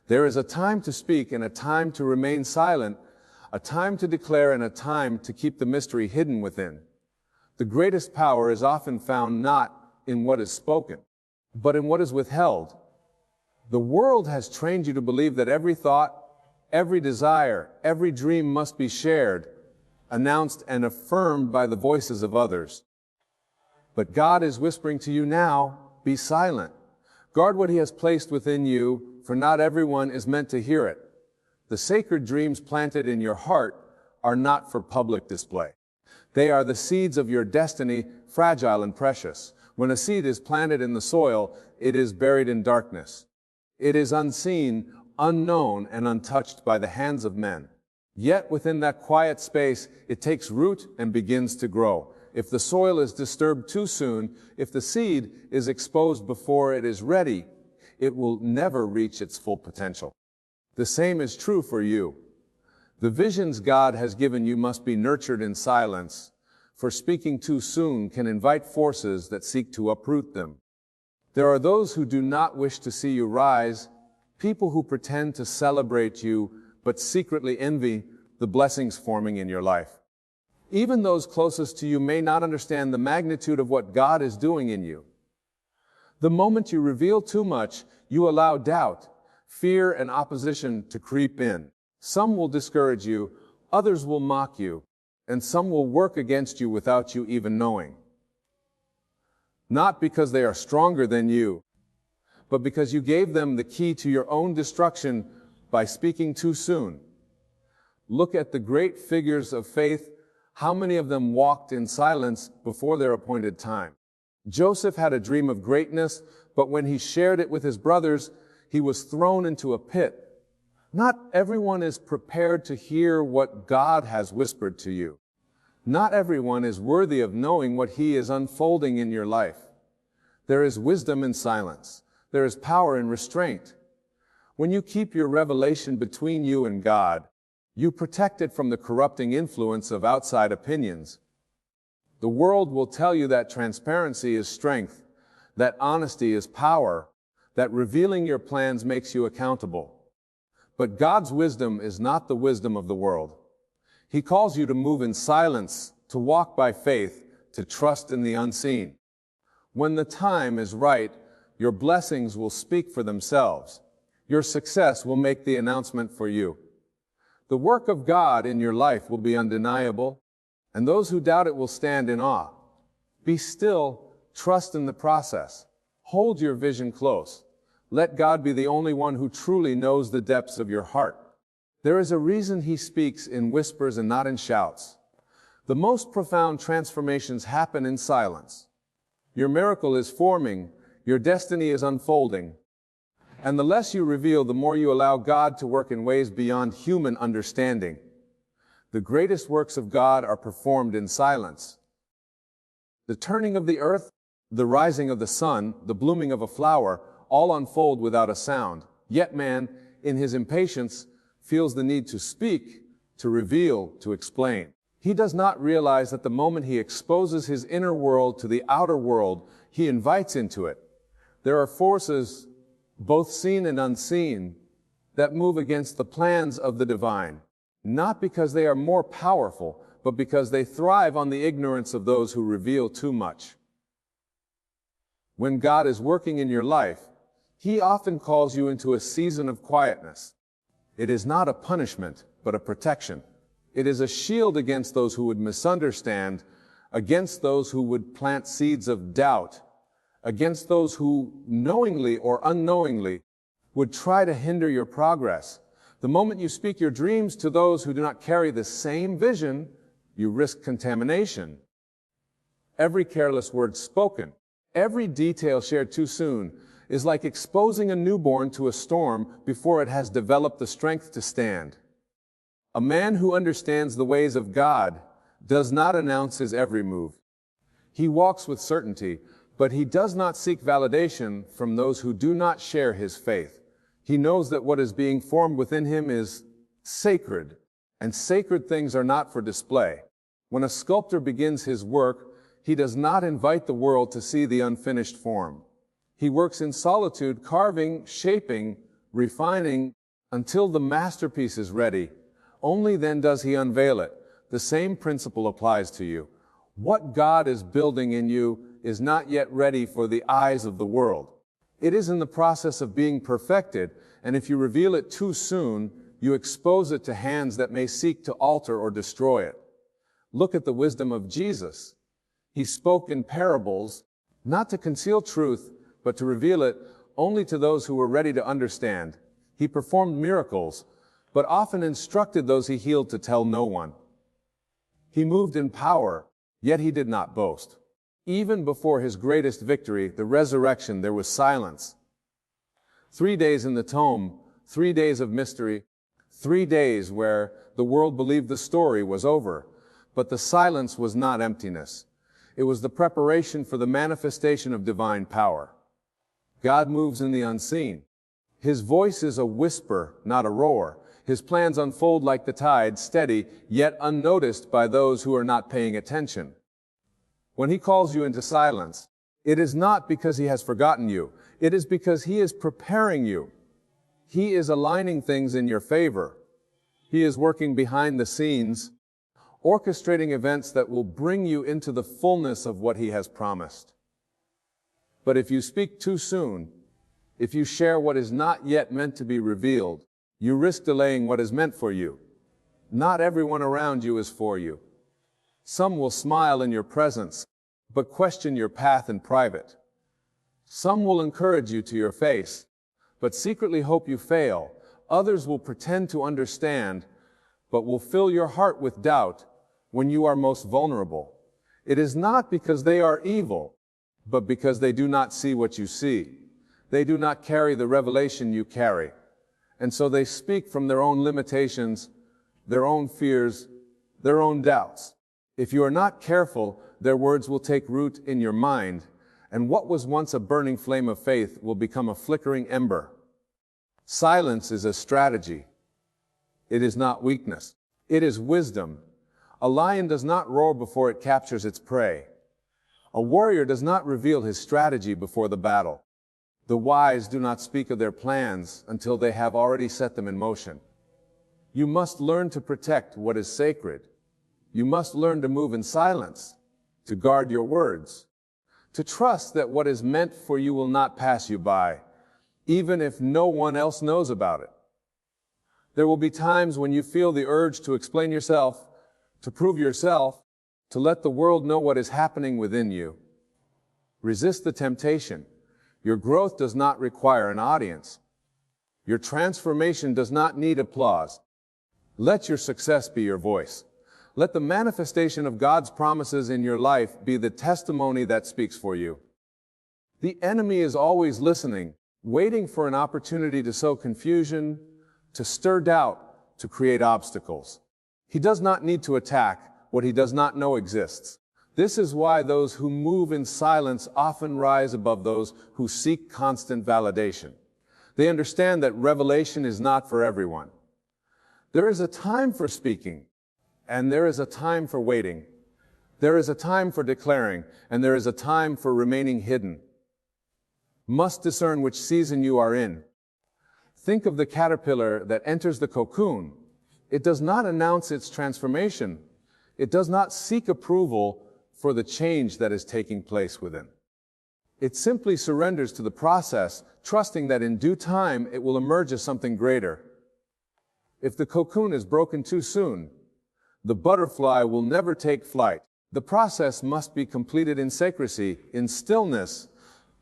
There is a time to speak and a time to remain silent, a time to declare and a time to keep the mystery hidden within. The greatest power is often found not in what is spoken, but in what is withheld. The world has trained you to believe that every thought, every desire, every dream must be shared, announced and affirmed by the voices of others. But God is whispering to you now, be silent. Guard what He has placed within you, for not everyone is meant to hear it. The sacred dreams planted in your heart are not for public display. They are the seeds of your destiny, fragile and precious. When a seed is planted in the soil, it is buried in darkness. It is unseen, unknown, and untouched by the hands of men. Yet within that quiet space, it takes root and begins to grow. If the soil is disturbed too soon, if the seed is exposed before it is ready, it will never reach its full potential. The same is true for you. The visions God has given you must be nurtured in silence, for speaking too soon can invite forces that seek to uproot them. There are those who do not wish to see you rise, people who pretend to celebrate you, but secretly envy the blessings forming in your life. Even those closest to you may not understand the magnitude of what God is doing in you. The moment you reveal too much, you allow doubt, fear, and opposition to creep in. Some will discourage you, others will mock you, and some will work against you without you even knowing. Not because they are stronger than you, but because you gave them the key to your own destruction by speaking too soon. Look at the great figures of faith. How many of them walked in silence before their appointed time? Joseph had a dream of greatness, but when he shared it with his brothers, he was thrown into a pit. Not everyone is prepared to hear what God has whispered to you. Not everyone is worthy of knowing what He is unfolding in your life. There is wisdom in silence. There is power in restraint. When you keep your revelation between you and God, you protect it from the corrupting influence of outside opinions. The world will tell you that transparency is strength, that honesty is power, that revealing your plans makes you accountable. But God's wisdom is not the wisdom of the world. He calls you to move in silence, to walk by faith, to trust in the unseen. When the time is right, your blessings will speak for themselves. Your success will make the announcement for you. The work of God in your life will be undeniable, and those who doubt it will stand in awe. Be still, trust in the process. Hold your vision close. Let God be the only one who truly knows the depths of your heart. There is a reason He speaks in whispers and not in shouts. The most profound transformations happen in silence. Your miracle is forming, your destiny is unfolding. And the less you reveal, the more you allow God to work in ways beyond human understanding. The greatest works of God are performed in silence. The turning of the earth, the rising of the sun, the blooming of a flower, all unfold without a sound. Yet man, in his impatience, feels the need to speak, to reveal, to explain. He does not realize that the moment he exposes his inner world to the outer world, he invites into it. There are forces, both seen and unseen, that move against the plans of the divine, not because they are more powerful, but because they thrive on the ignorance of those who reveal too much. When God is working in your life, He often calls you into a season of quietness. It is not a punishment, but a protection. It is a shield against those who would misunderstand, against those who would plant seeds of doubt, against those who, knowingly or unknowingly, would try to hinder your progress. The moment you speak your dreams to those who do not carry the same vision, you risk contamination. Every careless word spoken, every detail shared too soon, is like exposing a newborn to a storm before it has developed the strength to stand. A man who understands the ways of God does not announce his every move. He walks with certainty, but he does not seek validation from those who do not share his faith. He knows that what is being formed within him is sacred, and sacred things are not for display. When a sculptor begins his work, he does not invite the world to see the unfinished form. He works in solitude, carving, shaping, refining until the masterpiece is ready. Only then does he unveil it. The same principle applies to you. What God is building in you is not yet ready for the eyes of the world. It is in the process of being perfected, and if you reveal it too soon, you expose it to hands that may seek to alter or destroy it. Look at the wisdom of Jesus. He spoke in parables, not to conceal truth, but to reveal it only to those who were ready to understand. He performed miracles, but often instructed those he healed to tell no one. He moved in power, yet he did not boast. Even before his greatest victory, the resurrection, there was silence. 3 days in the tomb, 3 days of mystery, 3 days where the world believed the story was over. But the silence was not emptiness. It was the preparation for the manifestation of divine power. God moves in the unseen. His voice is a whisper, not a roar. His plans unfold like the tide, steady, yet unnoticed by those who are not paying attention. When he calls you into silence, it is not because he has forgotten you. It is because he is preparing you. He is aligning things in your favor. He is working behind the scenes, orchestrating events that will bring you into the fullness of what he has promised. But if you speak too soon, if you share what is not yet meant to be revealed, you risk delaying what is meant for you. Not everyone around you is for you. Some will smile in your presence, but question your path in private. Some will encourage you to your face, but secretly hope you fail. Others will pretend to understand, but will fill your heart with doubt when you are most vulnerable. It is not because they are evil, but because they do not see what you see. They do not carry the revelation you carry. And so they speak from their own limitations, their own fears, their own doubts. If you are not careful, their words will take root in your mind, and what was once a burning flame of faith will become a flickering ember. Silence is a strategy. It is not weakness. It is wisdom. A lion does not roar before it captures its prey. A warrior does not reveal his strategy before the battle. The wise do not speak of their plans until they have already set them in motion. You must learn to protect what is sacred. You must learn to move in silence, to guard your words, to trust that what is meant for you will not pass you by, even if no one else knows about it. There will be times when you feel the urge to explain yourself, to prove yourself, to let the world know what is happening within you. Resist the temptation. Your growth does not require an audience. Your transformation does not need applause. Let your success be your voice. Let the manifestation of God's promises in your life be the testimony that speaks for you. The enemy is always listening, waiting for an opportunity to sow confusion, to stir doubt, to create obstacles. He does not need to attack what he does not know exists. This is why those who move in silence often rise above those who seek constant validation. They understand that revelation is not for everyone. There is a time for speaking, and there is a time for waiting. There is a time for declaring, and there is a time for remaining hidden. Must discern which season you are in. Think of the caterpillar that enters the cocoon. It does not announce its transformation. It does not seek approval for the change that is taking place within. It simply surrenders to the process, trusting that in due time it will emerge as something greater. If the cocoon is broken too soon, the butterfly will never take flight. The process must be completed in secrecy, in stillness,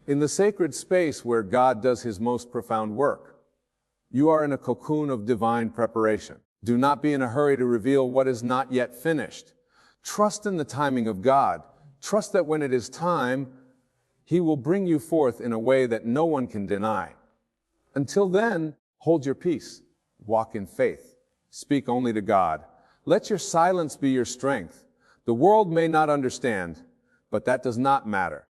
in the sacred space where God does his most profound work. You are in a cocoon of divine preparation. Do not be in a hurry to reveal what is not yet finished. Trust in the timing of God. Trust that when it is time, he will bring you forth in a way that no one can deny. Until then, hold your peace. Walk in faith. Speak only to God. Let your silence be your strength. The world may not understand, but that does not matter.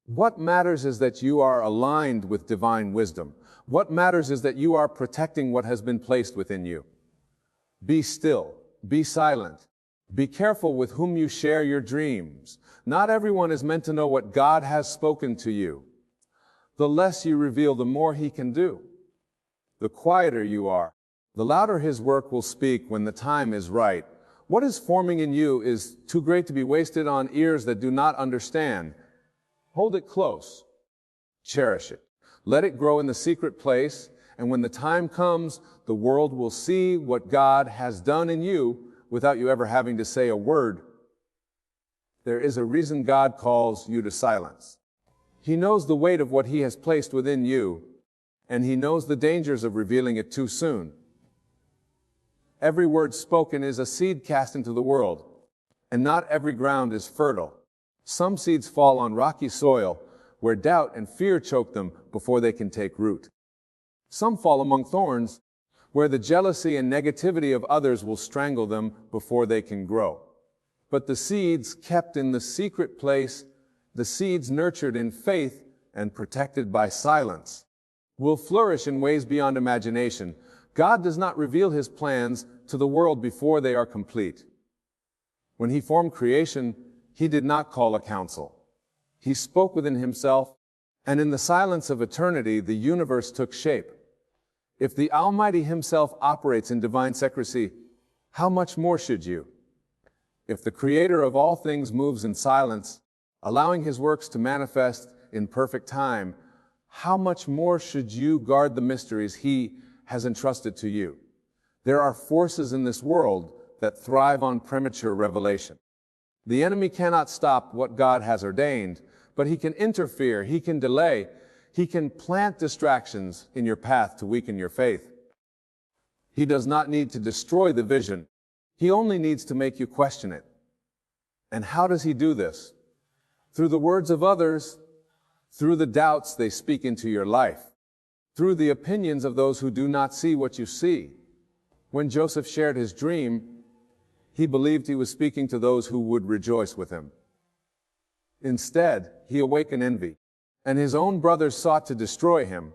What matters is that you are aligned with divine wisdom. What matters is that you are protecting what has been placed within you. Be still. Be silent. Be careful with whom you share your dreams. Not everyone is meant to know what God has spoken to you. The less you reveal, the more he can do. The quieter you are, the louder His work will speak when the time is right. What is forming in you is too great to be wasted on ears that do not understand. Hold it close. Cherish it. Let it grow in the secret place, and when the time comes, the world will see what God has done in you without you ever having to say a word. There is a reason God calls you to silence. He knows the weight of what He has placed within you, and He knows the dangers of revealing it too soon. Every word spoken is a seed cast into the world, and not every ground is fertile. Some seeds fall on rocky soil, where doubt and fear choke them before they can take root. Some fall among thorns, where the jealousy and negativity of others will strangle them before they can grow. But the seeds kept in the secret place, the seeds nurtured in faith and protected by silence, will flourish in ways beyond imagination. God does not reveal His plans to the world before they are complete. When He formed creation, He did not call a council. He spoke within Himself, and in the silence of eternity, the universe took shape. If the Almighty Himself operates in divine secrecy, how much more should you? If the Creator of all things moves in silence, allowing His works to manifest in perfect time, how much more should you guard the mysteries He has entrusted to you? There are forces in this world that thrive on premature revelation. The enemy cannot stop what God has ordained, but he can interfere, he can delay, he can plant distractions in your path to weaken your faith. He does not need to destroy the vision. He only needs to make you question it. And how does he do this? Through the words of others, through the doubts they speak into your life, through the opinions of those who do not see what you see. When Joseph shared his dream, he believed he was speaking to those who would rejoice with him. Instead, he awakened envy, and his own brothers sought to destroy him.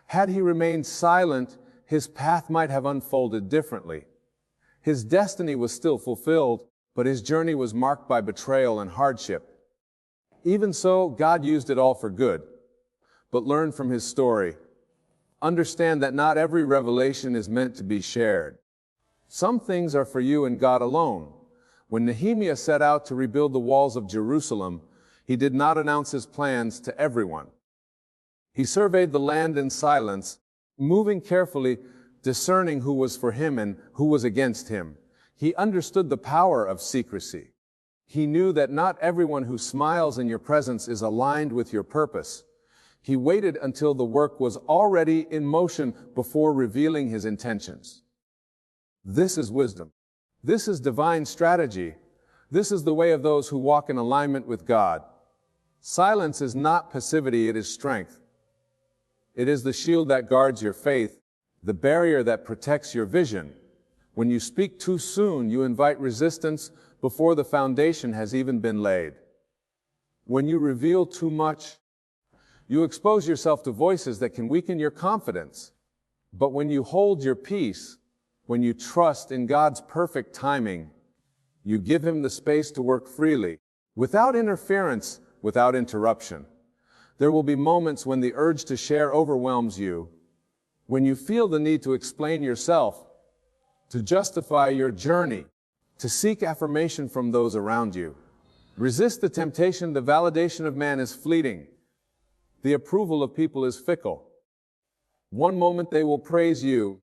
Had he remained silent, his path might have unfolded differently. His destiny was still fulfilled, but his journey was marked by betrayal and hardship. Even so, God used it all for good. But learn from his story. Understand that not every revelation is meant to be shared. Some things are for you and God alone. When Nehemiah set out to rebuild the walls of Jerusalem, he did not announce his plans to everyone. He surveyed the land in silence, moving carefully, discerning who was for him and who was against him. He understood the power of secrecy. He knew that not everyone who smiles in your presence is aligned with your purpose. He waited until the work was already in motion before revealing his intentions. This is wisdom. This is divine strategy. This is the way of those who walk in alignment with God. Silence is not passivity, it is strength. It is the shield that guards your faith, the barrier that protects your vision. When you speak too soon, you invite resistance before the foundation has even been laid. When you reveal too much, you expose yourself to voices that can weaken your confidence. But when you hold your peace, when you trust in God's perfect timing, you give Him the space to work freely, without interference, without interruption. There will be moments when the urge to share overwhelms you, when you feel the need to explain yourself, to justify your journey, to seek affirmation from those around you. Resist the temptation. The validation of man is fleeting. The approval of people is fickle. One moment they will praise you,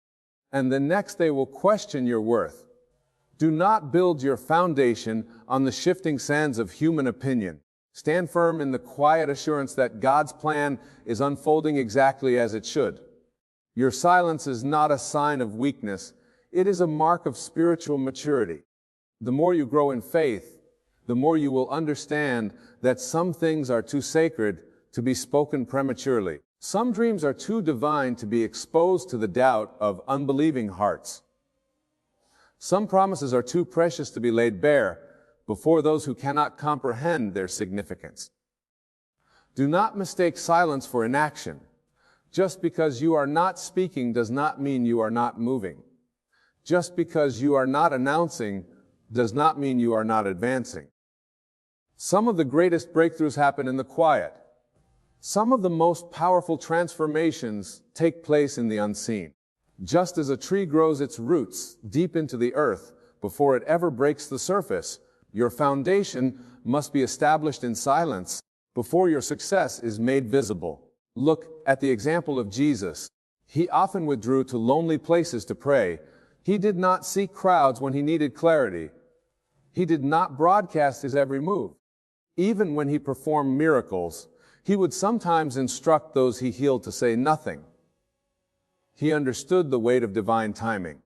and the next they will question your worth. Do not build your foundation on the shifting sands of human opinion. Stand firm in the quiet assurance that God's plan is unfolding exactly as it should. Your silence is not a sign of weakness. It is a mark of spiritual maturity. The more you grow in faith, the more you will understand that some things are too sacred to be spoken prematurely. Some dreams are too divine to be exposed to the doubt of unbelieving hearts. Some promises are too precious to be laid bare before those who cannot comprehend their significance. Do not mistake silence for inaction. Just because you are not speaking does not mean you are not moving. Just because you are not announcing does not mean you are not advancing. Some of the greatest breakthroughs happen in the quiet. Some of the most powerful transformations take place in the unseen. Just as a tree grows its roots deep into the earth before it ever breaks the surface, your foundation must be established in silence before your success is made visible. Look at the example of Jesus. He often withdrew to lonely places to pray. He did not seek crowds when he needed clarity. He did not broadcast his every move. Even when he performed miracles, he would sometimes instruct those he healed to say nothing. He understood the weight of divine timing.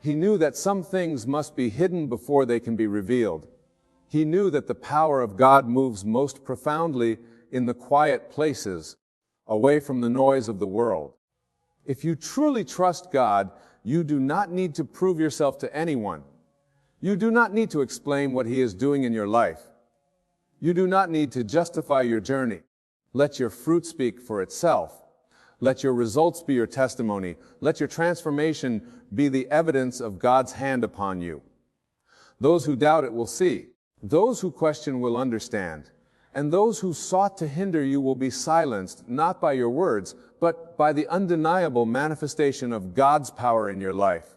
He knew that some things must be hidden before they can be revealed. He knew that the power of God moves most profoundly in the quiet places, away from the noise of the world. If you truly trust God, you do not need to prove yourself to anyone. You do not need to explain what He is doing in your life. You do not need to justify your journey. Let your fruit speak for itself. Let your results be your testimony. Let your transformation be the evidence of God's hand upon you. Those who doubt it will see. Those who question will understand. And those who sought to hinder you will be silenced, not by your words, but by the undeniable manifestation of God's power in your life.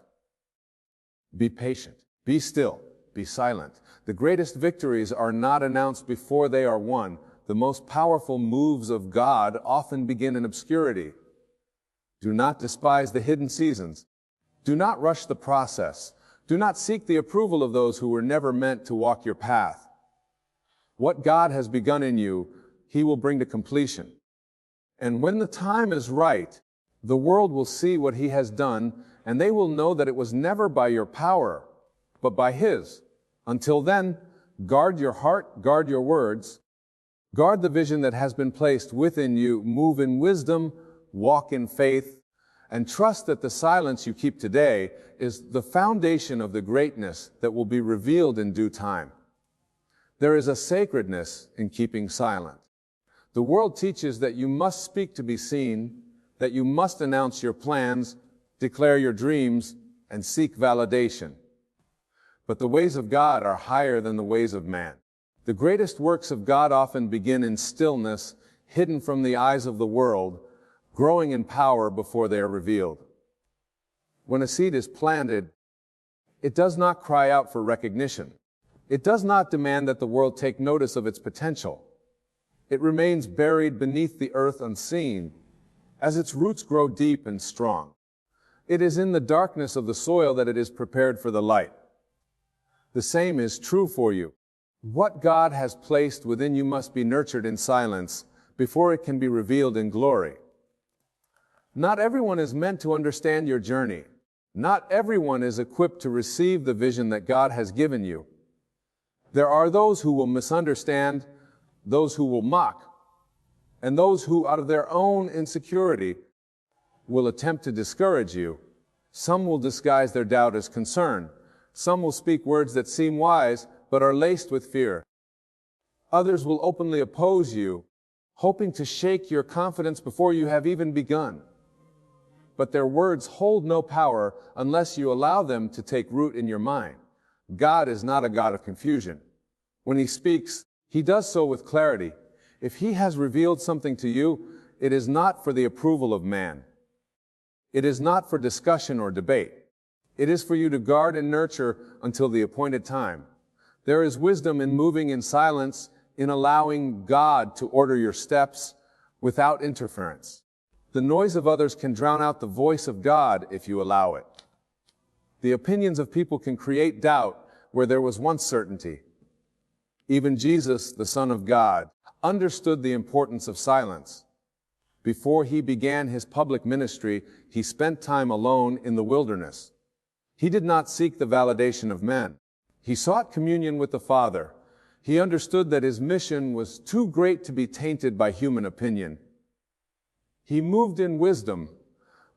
Be patient. Be still. Be silent. The greatest victories are not announced before they are won. The most powerful moves of God often begin in obscurity. Do not despise the hidden seasons. Do not rush the process. Do not seek the approval of those who were never meant to walk your path. What God has begun in you, He will bring to completion. And when the time is right, the world will see what He has done, and they will know that it was never by your power, but by His. Until then, guard your heart, guard your words, guard the vision that has been placed within you, move in wisdom, walk in faith, and trust that the silence you keep today is the foundation of the greatness that will be revealed in due time. There is a sacredness in keeping silent. The world teaches that you must speak to be seen, that you must announce your plans, declare your dreams, and seek validation. But the ways of God are higher than the ways of man. The greatest works of God often begin in stillness, hidden from the eyes of the world, growing in power before they are revealed. When a seed is planted, it does not cry out for recognition. It does not demand that the world take notice of its potential. It remains buried beneath the earth unseen, as its roots grow deep and strong. It is in the darkness of the soil that it is prepared for the light. The same is true for you. What God has placed within you must be nurtured in silence before it can be revealed in glory. Not everyone is meant to understand your journey. Not everyone is equipped to receive the vision that God has given you. There are those who will misunderstand, those who will mock, and those who, out of their own insecurity, will attempt to discourage you. Some will disguise their doubt as concern. Some will speak words that seem wise, but are laced with fear. Others will openly oppose you, hoping to shake your confidence before you have even begun. But their words hold no power unless you allow them to take root in your mind. God is not a God of confusion. When He speaks, He does so with clarity. If He has revealed something to you, it is not for the approval of man. It is not for discussion or debate. It is for you to guard and nurture until the appointed time. There is wisdom in moving in silence, in allowing God to order your steps without interference. The noise of others can drown out the voice of God if you allow it. The opinions of people can create doubt where there was once certainty. Even Jesus, the Son of God, understood the importance of silence. Before He began His public ministry, He spent time alone in the wilderness. He did not seek the validation of men. He sought communion with the Father. He understood that His mission was too great to be tainted by human opinion. He moved in wisdom,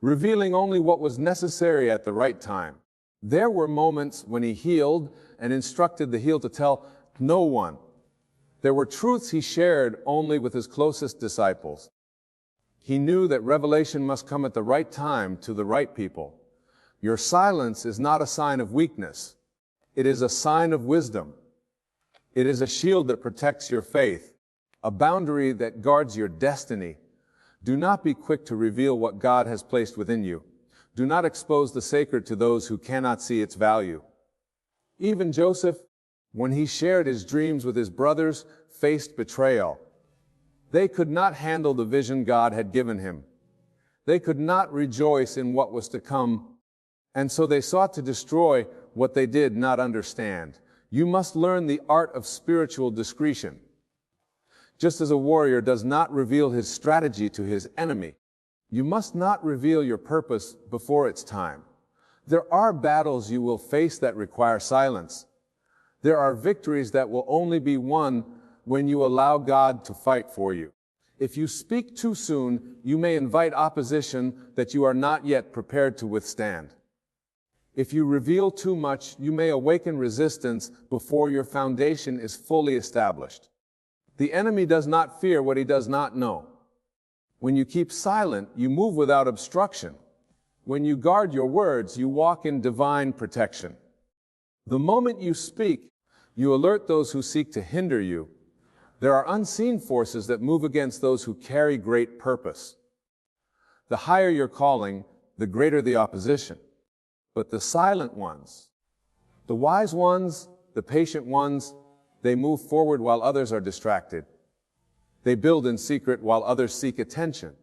revealing only what was necessary at the right time. There were moments when He healed and instructed the healed to tell no one. There were truths He shared only with His closest disciples. He knew that revelation must come at the right time to the right people. Your silence is not a sign of weakness. It is a sign of wisdom. It is a shield that protects your faith, a boundary that guards your destiny. Do not be quick to reveal what God has placed within you. Do not expose the sacred to those who cannot see its value. Even Joseph, when he shared his dreams with his brothers, faced betrayal. They could not handle the vision God had given him. They could not rejoice in what was to come, and so they sought to destroy what they did not understand. You must learn the art of spiritual discretion. Just as a warrior does not reveal his strategy to his enemy, you must not reveal your purpose before it's time. There are battles you will face that require silence. There are victories that will only be won when you allow God to fight for you. If you speak too soon, you may invite opposition that you are not yet prepared to withstand. If you reveal too much, you may awaken resistance before your foundation is fully established. The enemy does not fear what he does not know. When you keep silent, you move without obstruction. When you guard your words, you walk in divine protection. The moment you speak, you alert those who seek to hinder you. There are unseen forces that move against those who carry great purpose. The higher your calling, the greater the opposition. But the silent ones, the wise ones, the patient ones, they move forward while others are distracted. They build in secret while others seek attention.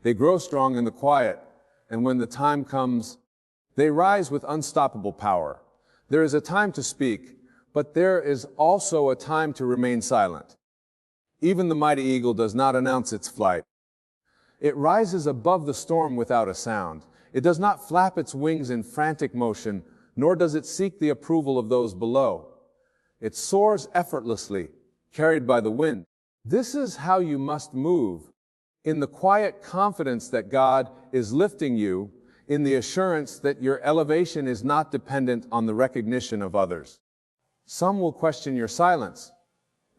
They grow strong in the quiet, and when the time comes, they rise with unstoppable power. There is a time to speak, but there is also a time to remain silent. Even the mighty eagle does not announce its flight. It rises above the storm without a sound. It does not flap its wings in frantic motion, nor does it seek the approval of those below. It soars effortlessly, carried by the wind. This is how you must move, in the quiet confidence that God is lifting you, in the assurance that your elevation is not dependent on the recognition of others. Some will question your silence.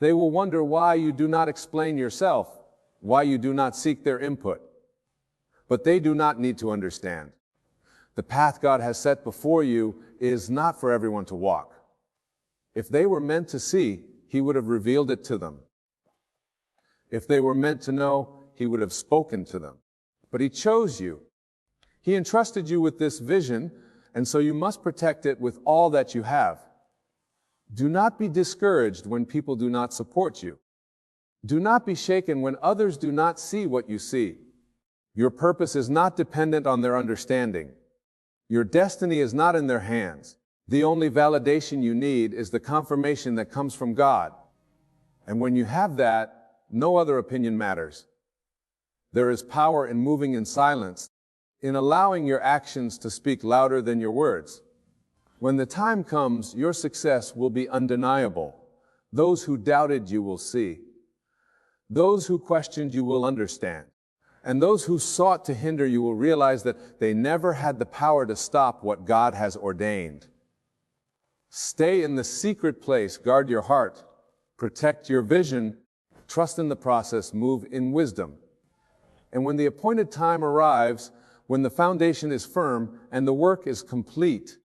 They will wonder why you do not explain yourself, why you do not seek their input. But they do not need to understand. The path God has set before you is not for everyone to walk. If they were meant to see, He would have revealed it to them. If they were meant to know, He would have spoken to them. But He chose you. He entrusted you with this vision, and so you must protect it with all that you have. Do not be discouraged when people do not support you. Do not be shaken when others do not see what you see. Your purpose is not dependent on their understanding. Your destiny is not in their hands. The only validation you need is the confirmation that comes from God. And when you have that, no other opinion matters. There is power in moving in silence, in allowing your actions to speak louder than your words. When the time comes, your success will be undeniable. Those who doubted you will see. Those who questioned you will understand. And those who sought to hinder you will realize that they never had the power to stop what God has ordained. Stay in the secret place, guard your heart, protect your vision, trust in the process, move in wisdom. And when the appointed time arrives, when the foundation is firm and the work is complete,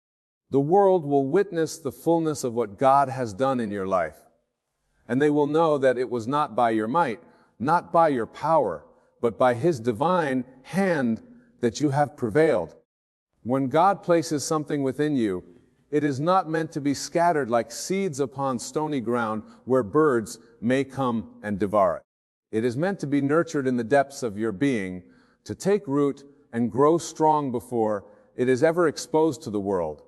the world will witness the fullness of what God has done in your life. And they will know that it was not by your might, not by your power, but by His divine hand that you have prevailed. When God places something within you, it is not meant to be scattered like seeds upon stony ground where birds may come and devour it. It is meant to be nurtured in the depths of your being, to take root and grow strong before it is ever exposed to the world.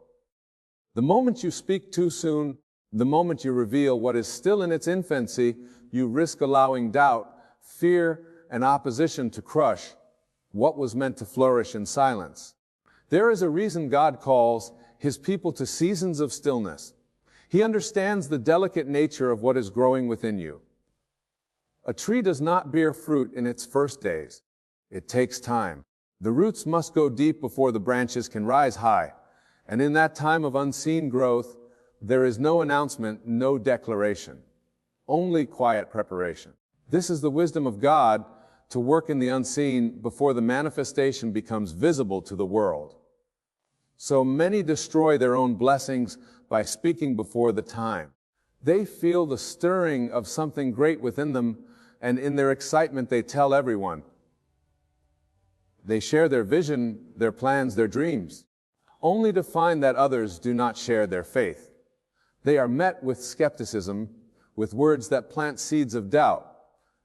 The moment you speak too soon, the moment you reveal what is still in its infancy, you risk allowing doubt, fear, and opposition to crush what was meant to flourish in silence. There is a reason God calls His people to seasons of stillness. He understands the delicate nature of what is growing within you. A tree does not bear fruit in its first days. It takes time. The roots must go deep before the branches can rise high. And in that time of unseen growth, there is no announcement, no declaration, only quiet preparation. This is the wisdom of God to work in the unseen before the manifestation becomes visible to the world. So many destroy their own blessings by speaking before the time. They feel the stirring of something great within them, and in their excitement they tell everyone. They share their vision, their plans, their dreams, only to find that others do not share their faith. They are met with skepticism, with words that plant seeds of doubt,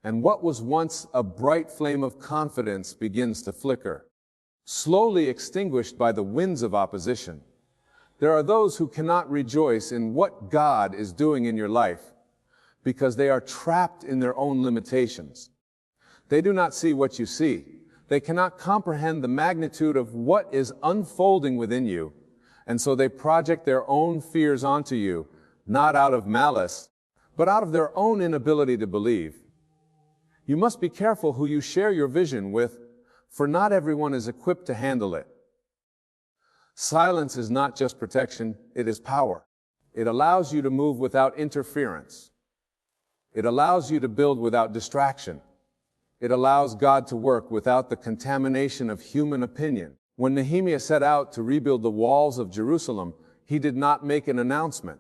and what was once a bright flame of confidence begins to flicker, slowly extinguished by the winds of opposition. There are those who cannot rejoice in what God is doing in your life because they are trapped in their own limitations. They do not see what you see. They cannot comprehend the magnitude of what is unfolding within you, and so they project their own fears onto you, not out of malice, but out of their own inability to believe. You must be careful who you share your vision with, for not everyone is equipped to handle it. Silence is not just protection, it is power. It allows you to move without interference. It allows you to build without distraction. It allows God to work without the contamination of human opinion. When Nehemiah set out to rebuild the walls of Jerusalem, he did not make an announcement.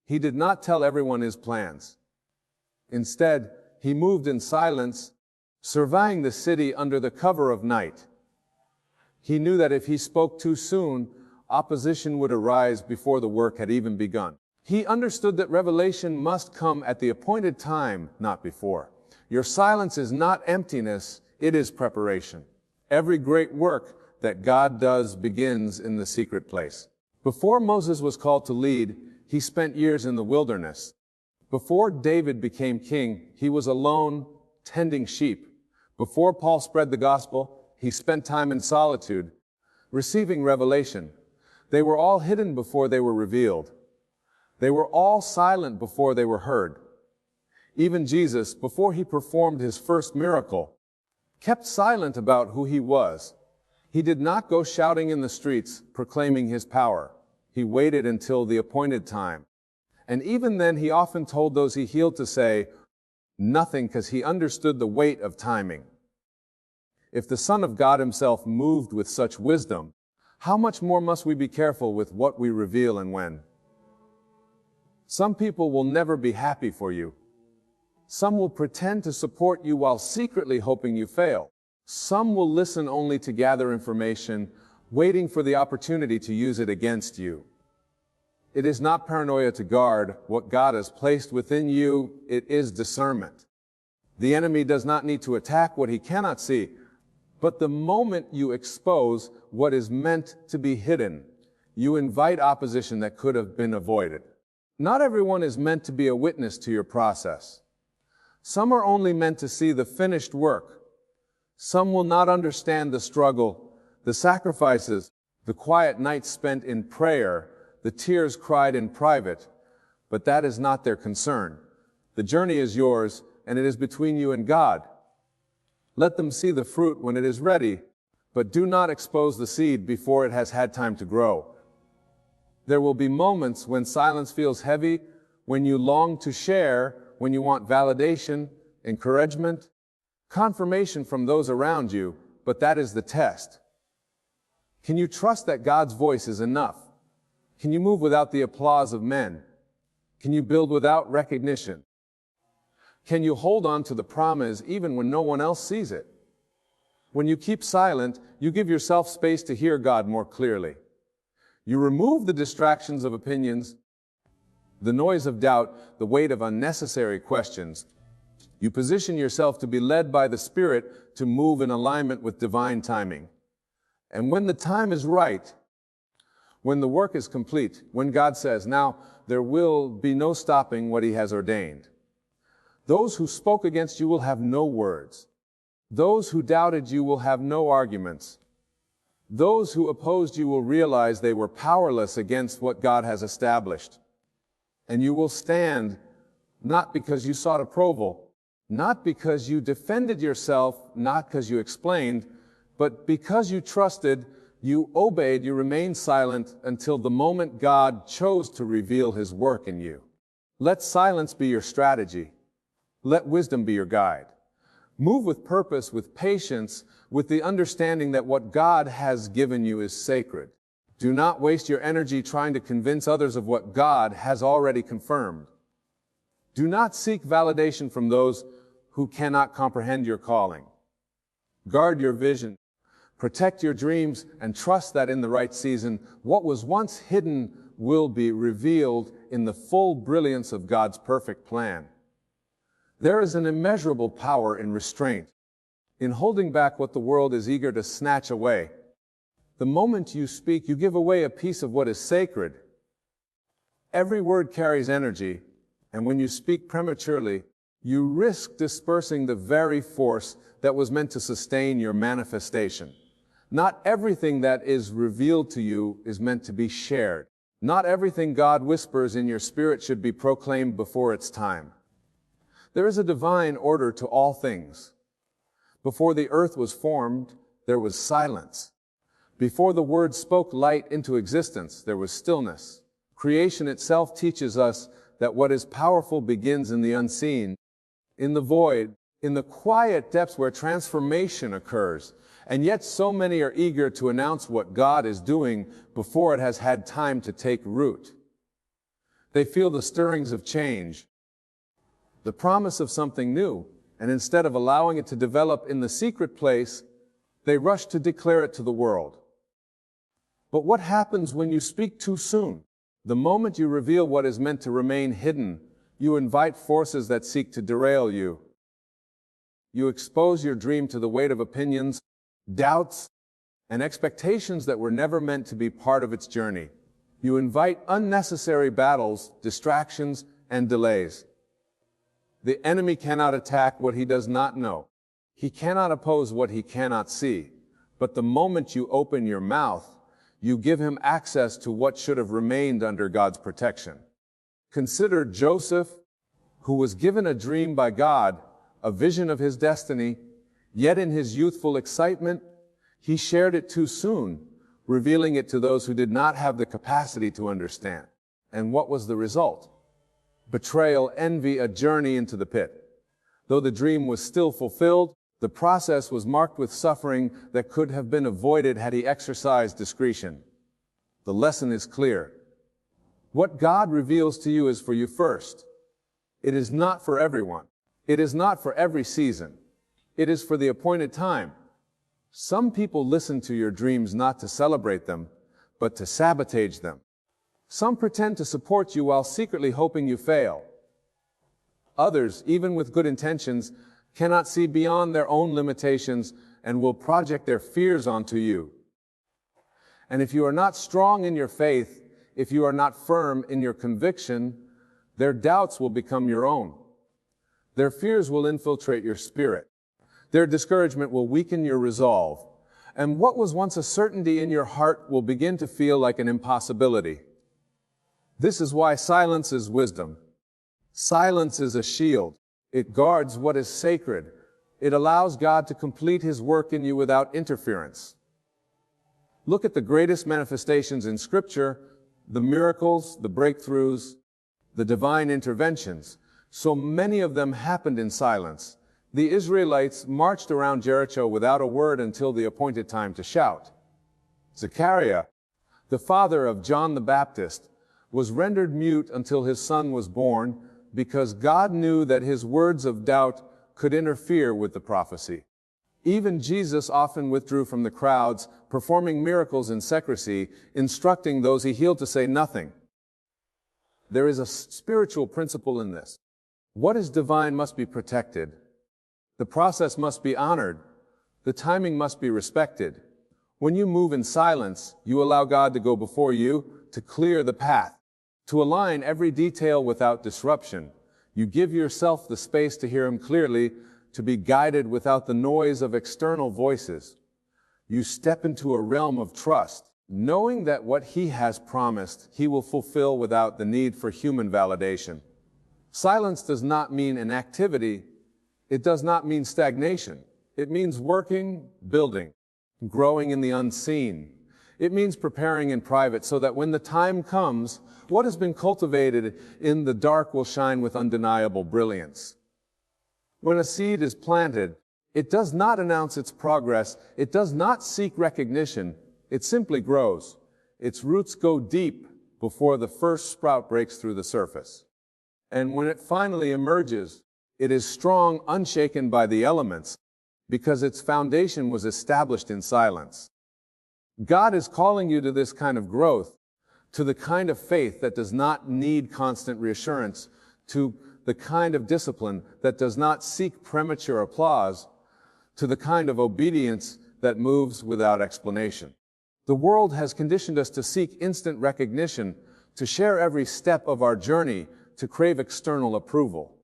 He did not tell everyone his plans. Instead, he moved in silence, surveying the city under the cover of night. He knew that if he spoke too soon, opposition would arise before the work had even begun. He understood that revelation must come at the appointed time, not before. Your silence is not emptiness, it is preparation. Every great work that God does begins in the secret place. Before Moses was called to lead, he spent years in the wilderness. Before David became king, he was alone, tending sheep. Before Paul spread the gospel, he spent time in solitude, receiving revelation. They were all hidden before they were revealed. They were all silent before they were heard. Even Jesus, before he performed his first miracle, kept silent about who he was. He did not go shouting in the streets, proclaiming his power. He waited until the appointed time. And even then, he often told those he healed to say nothing because he understood the weight of timing. If the Son of God himself moved with such wisdom, how much more must we be careful with what we reveal and when? Some people will never be happy for you. Some will pretend to support you while secretly hoping you fail. Some will listen only to gather information, waiting for the opportunity to use it against you. It is not paranoia to guard what God has placed within you, it is discernment. The enemy does not need to attack what he cannot see, but the moment you expose what is meant to be hidden, you invite opposition that could have been avoided. Not everyone is meant to be a witness to your process. Some are only meant to see the finished work. Some will not understand the struggle, the sacrifices, the quiet nights spent in prayer, the tears cried in private, but that is not their concern. The journey is yours, and it is between you and God. Let them see the fruit when it is ready, but do not expose the seed before it has had time to grow. There will be moments when silence feels heavy, when you long to share, when you want validation, encouragement, confirmation from those around you, but that is the test. Can you trust that God's voice is enough? Can you move without the applause of men? Can you build without recognition? Can you hold on to the promise even when no one else sees it? When you keep silent, you give yourself space to hear God more clearly. You remove the distractions of opinions, the noise of doubt, the weight of unnecessary questions. You position yourself to be led by the Spirit to move in alignment with divine timing. And when the time is right, when the work is complete, when God says, now there will be no stopping what he has ordained. Those who spoke against you will have no words. Those who doubted you will have no arguments. Those who opposed you will realize they were powerless against what God has established. And you will stand, not because you sought approval, not because you defended yourself, not because you explained, but because you trusted, you obeyed, you remained silent until the moment God chose to reveal his work in you. Let silence be your strategy. Let wisdom be your guide. Move with purpose, with patience, with the understanding that what God has given you is sacred. Do not waste your energy trying to convince others of what God has already confirmed. Do not seek validation from those who cannot comprehend your calling. Guard your vision. Protect your dreams and trust that in the right season, what was once hidden will be revealed in the full brilliance of God's perfect plan. There is an immeasurable power in restraint, in holding back what the world is eager to snatch away. The moment you speak, you give away a piece of what is sacred. Every word carries energy, and when you speak prematurely, you risk dispersing the very force that was meant to sustain your manifestation. Not everything that is revealed to you is meant to be shared. Not everything God whispers in your spirit should be proclaimed before its time. There is a divine order to all things. Before the earth was formed, there was silence. Before the Word spoke light into existence, there was stillness. Creation itself teaches us that what is powerful begins in the unseen, in the void, in the quiet depths where transformation occurs. And yet so many are eager to announce what God is doing before it has had time to take root. They feel the stirrings of change, the promise of something new, and instead of allowing it to develop in the secret place, they rush to declare it to the world. But what happens when you speak too soon? The moment you reveal what is meant to remain hidden, you invite forces that seek to derail you. You expose your dream to the weight of opinions, doubts, and expectations that were never meant to be part of its journey. You invite unnecessary battles, distractions, and delays. The enemy cannot attack what he does not know. He cannot oppose what he cannot see. But the moment you open your mouth, you give him access to what should have remained under God's protection. Consider Joseph, who was given a dream by God, a vision of his destiny, yet in his youthful excitement, he shared it too soon, revealing it to those who did not have the capacity to understand. And what was the result? Betrayal, envy, a journey into the pit. Though the dream was still fulfilled, the process was marked with suffering that could have been avoided had he exercised discretion. The lesson is clear. What God reveals to you is for you first. It is not for everyone. It is not for every season. It is for the appointed time. Some people listen to your dreams not to celebrate them, but to sabotage them. Some pretend to support you while secretly hoping you fail. Others, even with good intentions, cannot see beyond their own limitations and will project their fears onto you. And if you are not strong in your faith, if you are not firm in your conviction, their doubts will become your own. Their fears will infiltrate your spirit. Their discouragement will weaken your resolve. And what was once a certainty in your heart will begin to feel like an impossibility. This is why silence is wisdom. Silence is a shield. It guards what is sacred. It allows God to complete His work in you without interference. Look at the greatest manifestations in Scripture, the miracles, the breakthroughs, the divine interventions. So many of them happened in silence. The Israelites marched around Jericho without a word until the appointed time to shout. Zechariah, the father of John the Baptist, was rendered mute until his son was born, because God knew that his words of doubt could interfere with the prophecy. Even Jesus often withdrew from the crowds, performing miracles in secrecy, instructing those he healed to say nothing. There is a spiritual principle in this. What is divine must be protected. The process must be honored. The timing must be respected. When you move in silence, you allow God to go before you, to clear the path, to align every detail without disruption. You give yourself the space to hear Him clearly, to be guided without the noise of external voices. You step into a realm of trust, knowing that what He has promised, He will fulfill without the need for human validation. Silence does not mean inactivity. It does not mean stagnation. It means working, building, growing in the unseen. It means preparing in private so that when the time comes, what has been cultivated in the dark will shine with undeniable brilliance. When a seed is planted, it does not announce its progress. It does not seek recognition. It simply grows. Its roots go deep before the first sprout breaks through the surface. And when it finally emerges, it is strong, unshaken by the elements, because its foundation was established in silence. God is calling you to this kind of growth, to the kind of faith that does not need constant reassurance, to the kind of discipline that does not seek premature applause, to the kind of obedience that moves without explanation. The world has conditioned us to seek instant recognition, to share every step of our journey, to crave external approval.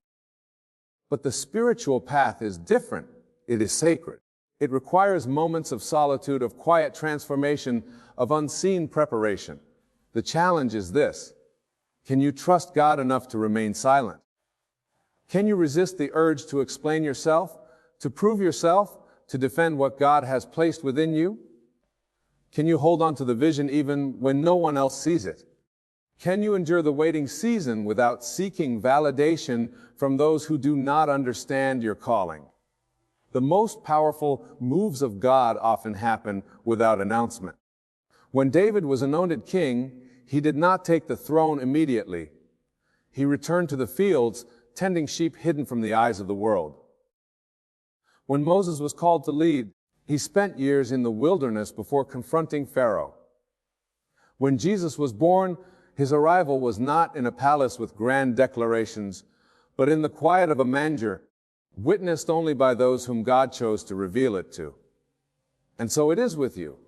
But the spiritual path is different. It is sacred. It requires moments of solitude, of quiet transformation, of unseen preparation. The challenge is this: can you trust God enough to remain silent? Can you resist the urge to explain yourself, to prove yourself, to defend what God has placed within you? Can you hold on to the vision even when no one else sees it? Can you endure the waiting season without seeking validation from those who do not understand your calling? The most powerful moves of God often happen without announcement. When David was anointed king, he did not take the throne immediately. He returned to the fields, tending sheep hidden from the eyes of the world. When Moses was called to lead, he spent years in the wilderness before confronting Pharaoh. When Jesus was born, his arrival was not in a palace with grand declarations, but in the quiet of a manger, witnessed only by those whom God chose to reveal it to. And so it is with you.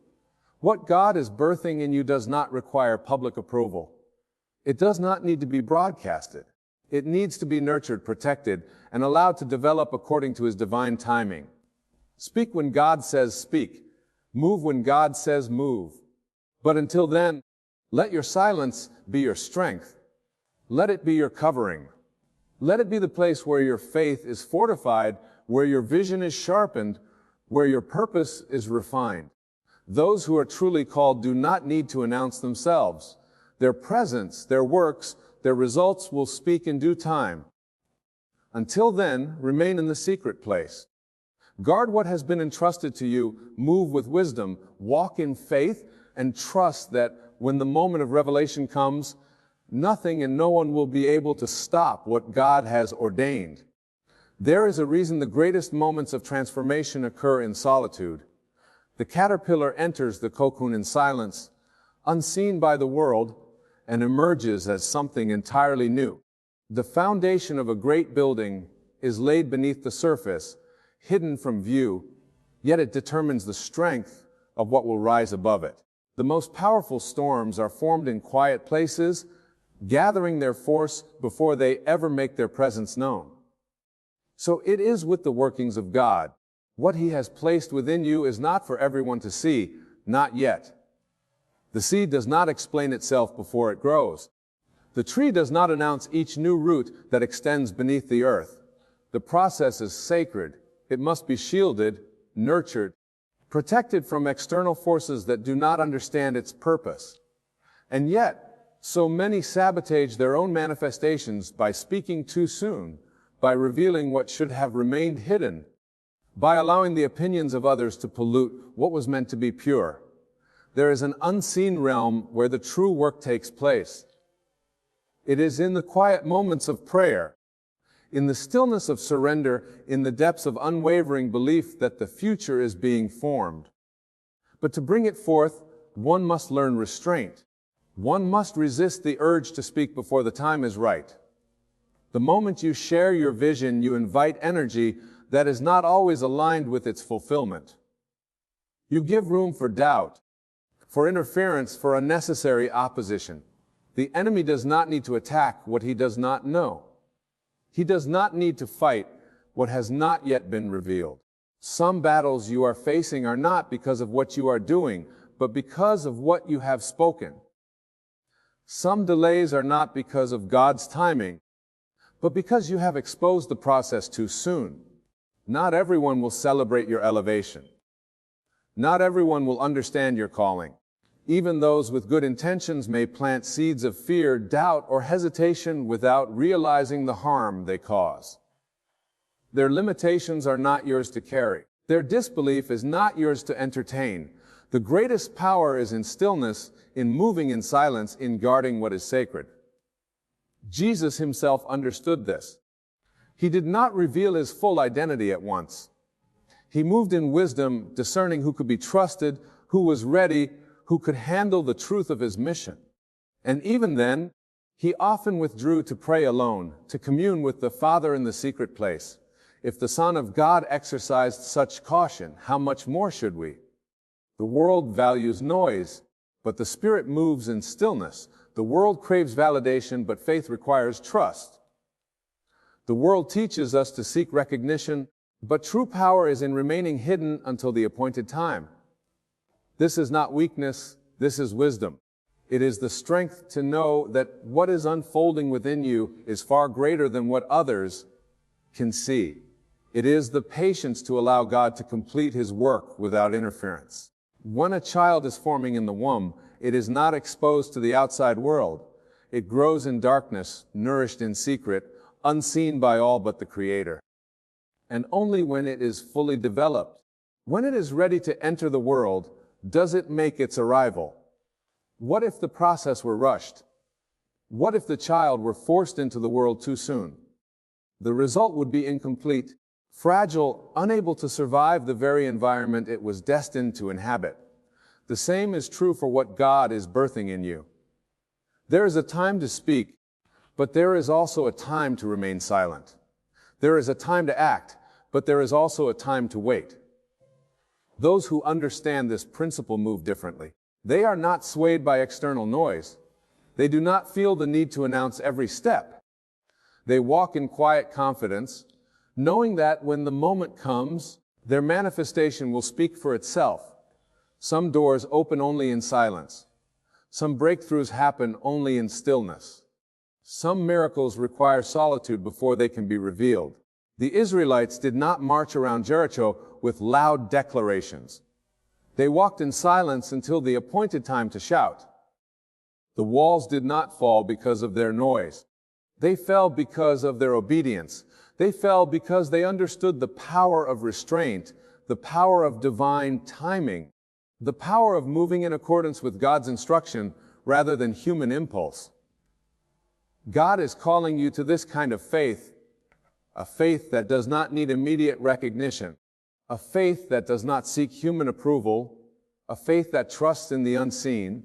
What God is birthing in you does not require public approval. It does not need to be broadcasted. It needs to be nurtured, protected, and allowed to develop according to His divine timing. Speak when God says speak. Move when God says move. But until then, let your silence be your strength. Let it be your covering. Let it be the place where your faith is fortified, where your vision is sharpened, where your purpose is refined. Those who are truly called do not need to announce themselves. Their presence, their works, their results will speak in due time. Until then, remain in the secret place. Guard what has been entrusted to you, move with wisdom, walk in faith, and trust that when the moment of revelation comes, nothing and no one will be able to stop what God has ordained. There is a reason the greatest moments of transformation occur in solitude. The caterpillar enters the cocoon in silence, unseen by the world, and emerges as something entirely new. The foundation of a great building is laid beneath the surface, hidden from view, yet it determines the strength of what will rise above it. The most powerful storms are formed in quiet places, gathering their force before they ever make their presence known. So it is with the workings of God. What He has placed within you is not for everyone to see, not yet. The seed does not explain itself before it grows. The tree does not announce each new root that extends beneath the earth. The process is sacred. It must be shielded, nurtured, protected from external forces that do not understand its purpose. And yet, so many sabotage their own manifestations by speaking too soon, by revealing what should have remained hidden, by allowing the opinions of others to pollute what was meant to be pure. There is an unseen realm where the true work takes place. It is in the quiet moments of prayer, in the stillness of surrender, in the depths of unwavering belief that the future is being formed. But to bring it forth, one must learn restraint. One must resist the urge to speak before the time is right. The moment you share your vision, you invite energy that is not always aligned with its fulfillment. You give room for doubt, for interference, for unnecessary opposition. The enemy does not need to attack what he does not know. He does not need to fight what has not yet been revealed. Some battles you are facing are not because of what you are doing, but because of what you have spoken. Some delays are not because of God's timing, but because you have exposed the process too soon. Not everyone will celebrate your elevation. Not everyone will understand your calling. Even those with good intentions may plant seeds of fear, doubt, or hesitation without realizing the harm they cause. Their limitations are not yours to carry. Their disbelief is not yours to entertain. The greatest power is in stillness, in moving in silence, in guarding what is sacred. Jesus Himself understood this. He did not reveal His full identity at once. He moved in wisdom, discerning who could be trusted, who was ready, who could handle the truth of his mission. And even then, he often withdrew to pray alone, to commune with the Father in the secret place. If the Son of God exercised such caution, how much more should we? The world values noise, but the Spirit moves in stillness. The world craves validation, but faith requires trust. The world teaches us to seek recognition, but true power is in remaining hidden until the appointed time. This is not weakness, this is wisdom. It is the strength to know that what is unfolding within you is far greater than what others can see. It is the patience to allow God to complete His work without interference. When a child is forming in the womb, it is not exposed to the outside world. It grows in darkness, nourished in secret, unseen by all but the Creator. And only when it is fully developed, when it is ready to enter the world, does it make its arrival. What if the process were rushed? What if the child were forced into the world too soon? The result would be incomplete, fragile, unable to survive the very environment it was destined to inhabit. The same is true for what God is birthing in you. There is a time to speak, but there is also a time to remain silent. There is a time to act, but there is also a time to wait. Those who understand this principle move differently. They are not swayed by external noise. They do not feel the need to announce every step. They walk in quiet confidence, knowing that when the moment comes, their manifestation will speak for itself. Some doors open only in silence. Some breakthroughs happen only in stillness. Some miracles require solitude before they can be revealed. The Israelites did not march around Jericho with loud declarations. They walked in silence until the appointed time to shout. The walls did not fall because of their noise. They fell because of their obedience. They fell because they understood the power of restraint, the power of divine timing, the power of moving in accordance with God's instruction rather than human impulse. God is calling you to this kind of faith, a faith that does not need immediate recognition, a faith that does not seek human approval, a faith that trusts in the unseen,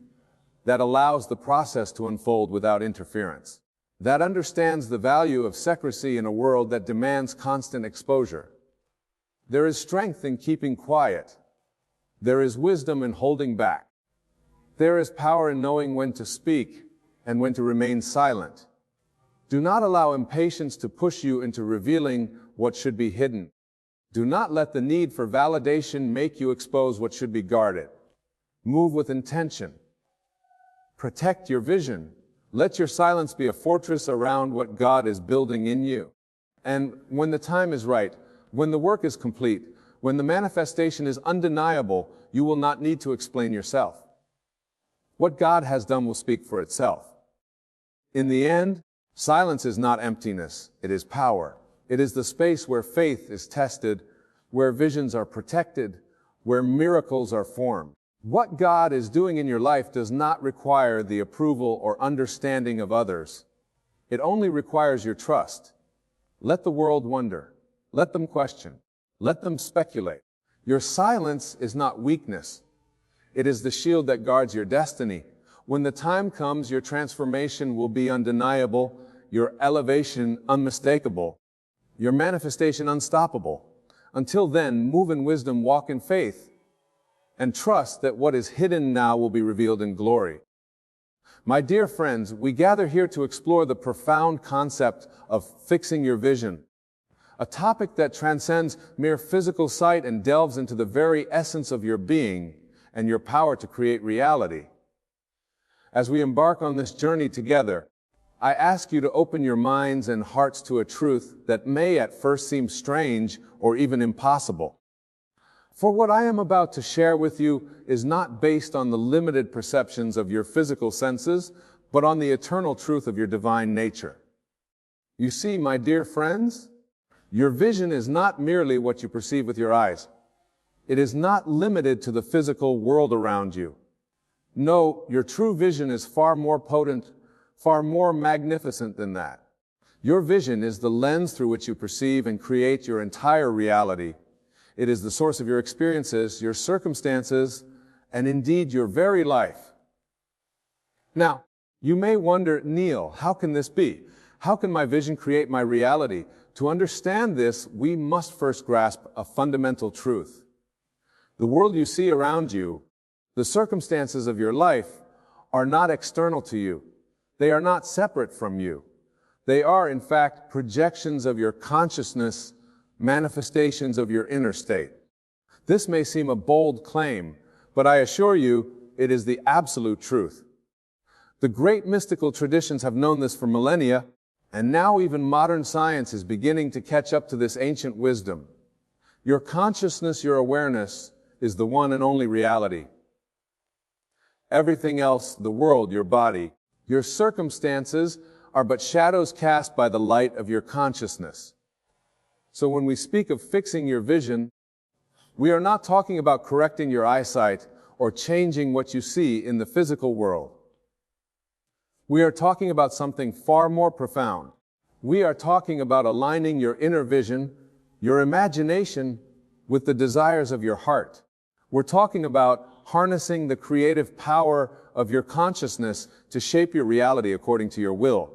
that allows the process to unfold without interference, that understands the value of secrecy in a world that demands constant exposure. There is strength in keeping quiet. There is wisdom in holding back. There is power in knowing when to speak and when to remain silent. Do not allow impatience to push you into revealing what should be hidden. Do not let the need for validation make you expose what should be guarded. Move with intention. Protect your vision. Let your silence be a fortress around what God is building in you. And when the time is right, when the work is complete, when the manifestation is undeniable, you will not need to explain yourself. What God has done will speak for itself. In the end, silence is not emptiness, it is power. It is the space where faith is tested, where visions are protected, where miracles are formed. What God is doing in your life does not require the approval or understanding of others. It only requires your trust. Let the world wonder. Let them question. Let them speculate. Your silence is not weakness. It is the shield that guards your destiny. When the time comes, your transformation will be undeniable, your elevation unmistakable, your manifestation unstoppable. Until then, move in wisdom, walk in faith, and trust that what is hidden now will be revealed in glory. My dear friends, we gather here to explore the profound concept of fixing your vision, a topic that transcends mere physical sight and delves into the very essence of your being and your power to create reality. As we embark on this journey together, I ask you to open your minds and hearts to a truth that may at first seem strange or even impossible. For what I am about to share with you is not based on the limited perceptions of your physical senses, but on the eternal truth of your divine nature. You see, my dear friends, your vision is not merely what you perceive with your eyes. It is not limited to the physical world around you. No, your true vision is far more potent, far more magnificent than that. Your vision is the lens through which you perceive and create your entire reality. It is the source of your experiences, your circumstances, and indeed your very life. Now, you may wonder, Neil, how can this be? How can my vision create my reality? To understand this, we must first grasp a fundamental truth. The world you see around you, the circumstances of your life, are not external to you. They are not separate from you. They are, in fact, projections of your consciousness, manifestations of your inner state. This may seem a bold claim, but I assure you, it is the absolute truth. The great mystical traditions have known this for millennia, and now even modern science is beginning to catch up to this ancient wisdom. Your consciousness, your awareness, is the one and only reality. Everything else, the world, your body, your circumstances, are but shadows cast by the light of your consciousness. So when we speak of fixing your vision, we are not talking about correcting your eyesight or changing what you see in the physical world. We are talking about something far more profound. We are talking about aligning your inner vision, your imagination, with the desires of your heart. We're talking about harnessing the creative power of your consciousness to shape your reality according to your will.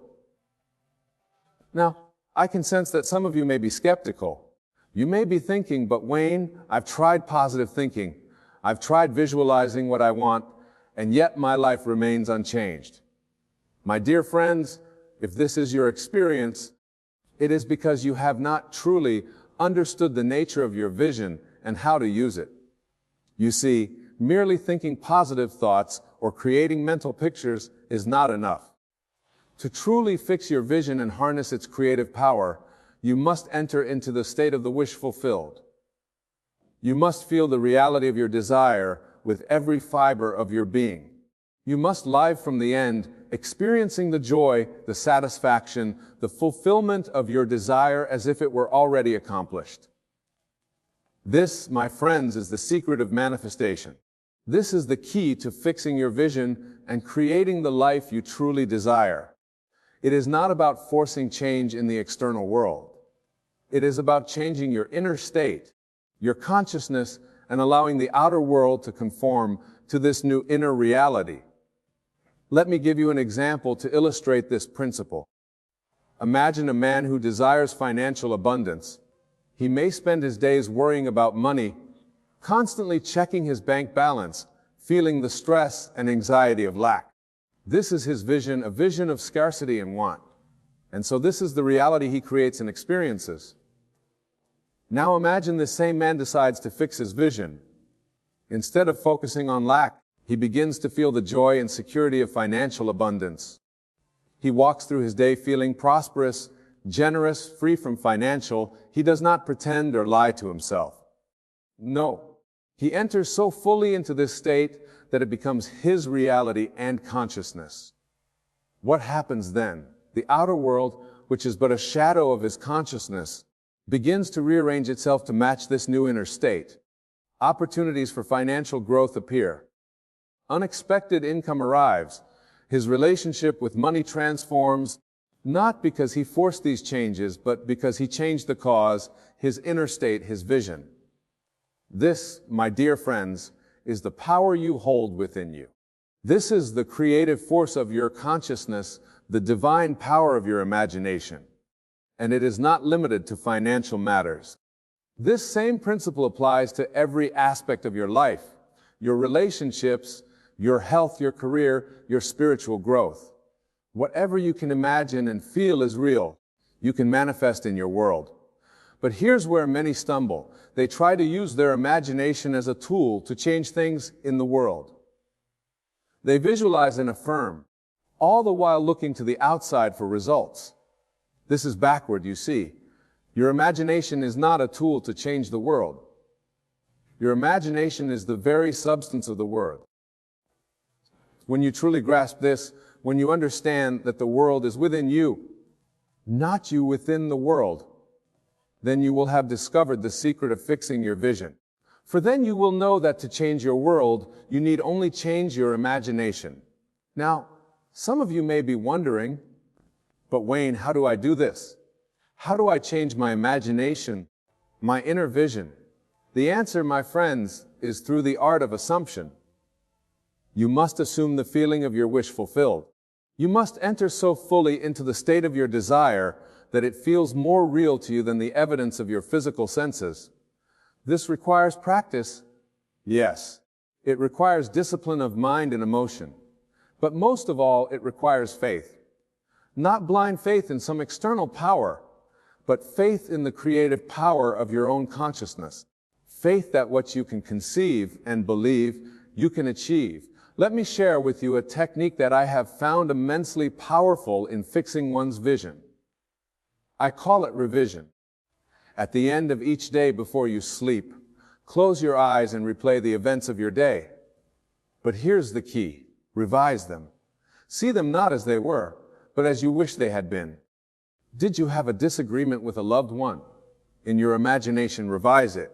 Now, I can sense that some of you may be skeptical. You may be thinking, but Wayne, I've tried positive thinking. I've tried visualizing what I want, and yet my life remains unchanged. My dear friends, if this is your experience, it is because you have not truly understood the nature of your vision and how to use it. You see, merely thinking positive thoughts or creating mental pictures is not enough. To truly fix your vision and harness its creative power, you must enter into the state of the wish fulfilled. You must feel the reality of your desire with every fiber of your being. You must live from the end, experiencing the joy, the satisfaction, the fulfillment of your desire as if it were already accomplished. This, my friends, is the secret of manifestation. This is the key to fixing your vision and creating the life you truly desire. It is not about forcing change in the external world. It is about changing your inner state, your consciousness, and allowing the outer world to conform to this new inner reality. Let me give you an example to illustrate this principle. Imagine a man who desires financial abundance. He may spend his days worrying about money, constantly checking his bank balance, feeling the stress and anxiety of lack. This is his vision, a vision of scarcity and want. And so this is the reality he creates and experiences. Now imagine this same man decides to fix his vision. Instead of focusing on lack, he begins to feel the joy and security of financial abundance. He walks through his day feeling prosperous, generous, free from financial. He does not pretend or lie to himself. No, he enters so fully into this state that it becomes his reality and consciousness. What happens then? The outer world, which is but a shadow of his consciousness, begins to rearrange itself to match this new inner state. Opportunities for financial growth appear. Unexpected income arrives. His relationship with money transforms, not because he forced these changes, but because he changed the cause, his inner state, his vision. This, my dear friends, is the power you hold within you. This is the creative force of your consciousness, the divine power of your imagination. And it is not limited to financial matters. This same principle applies to every aspect of your life, your relationships, your health, your career, your spiritual growth. Whatever you can imagine and feel is real, you can manifest in your world. But here's where many stumble. They try to use their imagination as a tool to change things in the world. They visualize and affirm, all the while looking to the outside for results. This is backward, you see. Your imagination is not a tool to change the world. Your imagination is the very substance of the world. When you truly grasp this, when you understand that the world is within you, not you within the world, then you will have discovered the secret of fixing your vision. For then you will know that to change your world, you need only change your imagination. Now, some of you may be wondering, but Wayne, how do I do this? How do I change my imagination, my inner vision? The answer, my friends, is through the art of assumption. You must assume the feeling of your wish fulfilled. You must enter so fully into the state of your desire that it feels more real to you than the evidence of your physical senses. This requires practice. Yes, it requires discipline of mind and emotion. But most of all, it requires faith. Not blind faith in some external power, but faith in the creative power of your own consciousness. Faith that what you can conceive and believe, you can achieve. Let me share with you a technique that I have found immensely powerful in fixing one's vision. I call it revision. At the end of each day before you sleep, close your eyes and replay the events of your day. But here's the key. Revise them. See them not as they were, but as you wish they had been. Did you have a disagreement with a loved one? In your imagination, revise it.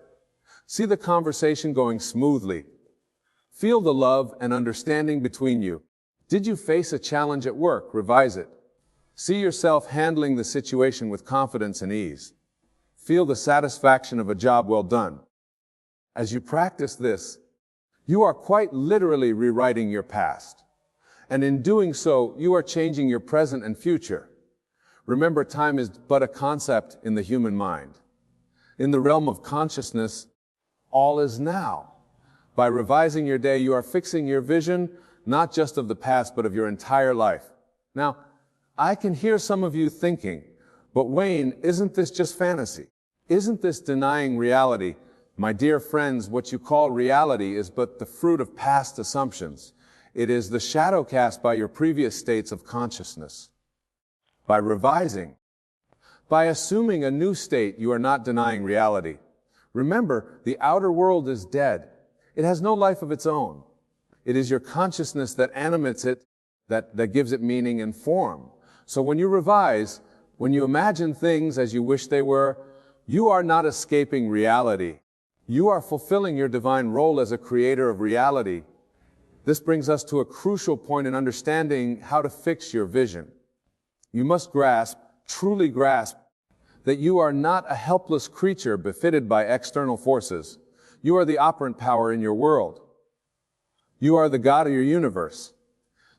See the conversation going smoothly. Feel the love and understanding between you. Did you face a challenge at work? Revise it. See yourself handling the situation with confidence and ease. Feel the satisfaction of a job well done. As you practice this, you are quite literally rewriting your past. And in doing so, you are changing your present and future. Remember, time is but a concept in the human mind. In the realm of consciousness, all is now. By revising your day, you are fixing your vision, not just of the past, but of your entire life. Now, I can hear some of you thinking, but Wayne, isn't this just fantasy? Isn't this denying reality? My dear friends, what you call reality is but the fruit of past assumptions. It is the shadow cast by your previous states of consciousness. By revising, by assuming a new state, you are not denying reality. Remember, the outer world is dead. It has no life of its own. It is your consciousness that animates it, that gives it meaning and form. So when you revise, when you imagine things as you wish they were, you are not escaping reality. You are fulfilling your divine role as a creator of reality. This brings us to a crucial point in understanding how to fix your vision. You must grasp, truly grasp, that you are not a helpless creature befitted by external forces. You are the operant power in your world. You are the God of your universe.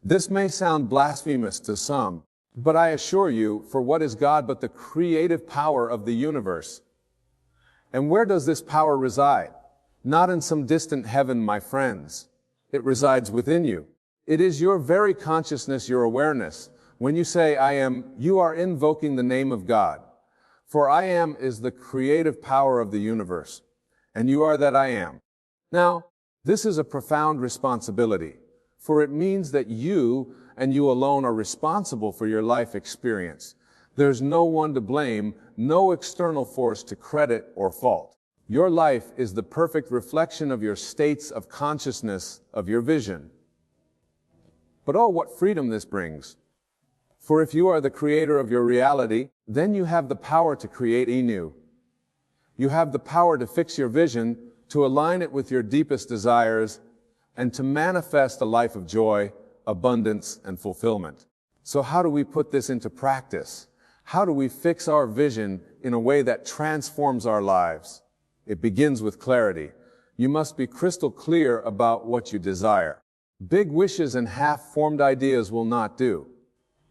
This may sound blasphemous to some, but I assure you, for what is God but the creative power of the universe? And where does this power reside? Not in some distant heaven, my friends. It resides within you. It is your very consciousness, your awareness. When you say, I am, you are invoking the name of God. For I am is the creative power of the universe, and you are that I am. Now, this is a profound responsibility, for it means that you and you alone are responsible for your life experience. There's no one to blame, no external force to credit or fault. Your life is the perfect reflection of your states of consciousness, of your vision. But oh, what freedom this brings. For if you are the creator of your reality, then you have the power to create anew. You have the power to fix your vision, to align it with your deepest desires, and to manifest a life of joy, abundance, and fulfillment. So how do we put this into practice? How do we fix our vision in a way that transforms our lives? It begins with clarity. You must be crystal clear about what you desire. Big wishes and half-formed ideas will not do.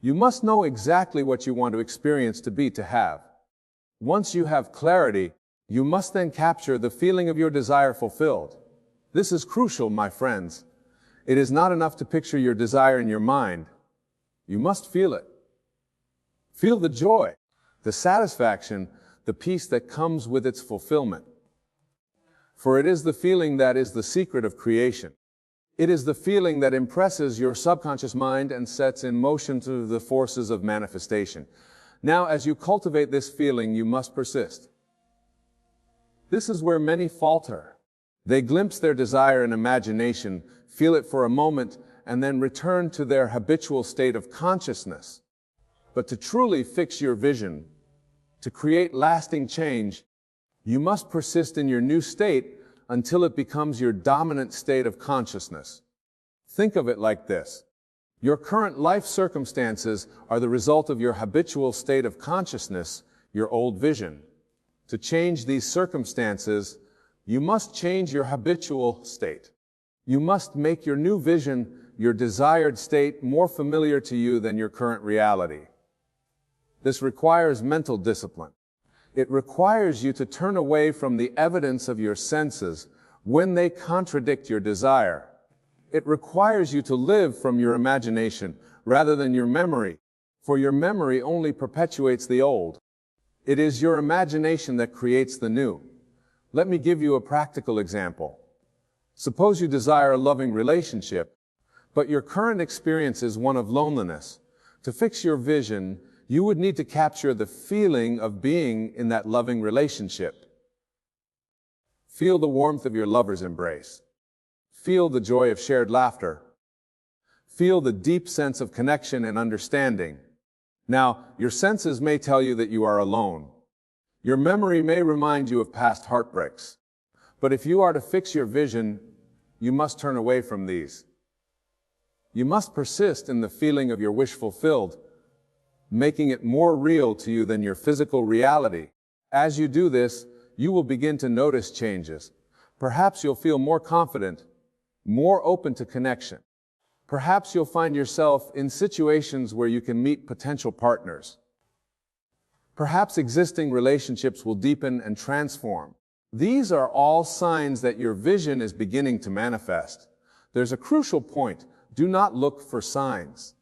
You must know exactly what you want to experience, to be, to have. Once you have clarity, you must then capture the feeling of your desire fulfilled. This is crucial, my friends. It is not enough to picture your desire in your mind. You must feel it. Feel the joy, the satisfaction, the peace that comes with its fulfillment. For it is the feeling that is the secret of creation. It is the feeling that impresses your subconscious mind and sets in motion to the forces of manifestation. Now, as you cultivate this feeling, you must persist. This is where many falter. They glimpse their desire in imagination, feel it for a moment, and then return to their habitual state of consciousness. But to truly fix your vision, to create lasting change, you must persist in your new state until it becomes your dominant state of consciousness. Think of it like this. Your current life circumstances are the result of your habitual state of consciousness, your old vision. To change these circumstances, You must change your habitual state. You must make your new vision, your desired state, more familiar to you than your current reality. This requires mental discipline. It requires you to turn away from the evidence of your senses when they contradict your desire. It requires you to live from your imagination rather than your memory, for your memory only perpetuates the old. It is your imagination that creates the new. Let me give you a practical example. Suppose you desire a loving relationship, but your current experience is one of loneliness. To fix your vision, you would need to capture the feeling of being in that loving relationship. Feel the warmth of your lover's embrace. Feel the joy of shared laughter. Feel the deep sense of connection and understanding. Now, your senses may tell you that you are alone. Your memory may remind you of past heartbreaks. But if you are to fix your vision, you must turn away from these. You must persist in the feeling of your wish fulfilled, making it more real to you than your physical reality. As you do this, you will begin to notice changes. Perhaps you'll feel more confident, more open to connection. Perhaps you'll find yourself in situations where you can meet potential partners. Perhaps existing relationships will deepen and transform. These are all signs that your vision is beginning to manifest. There's a crucial point. Do not look for signs.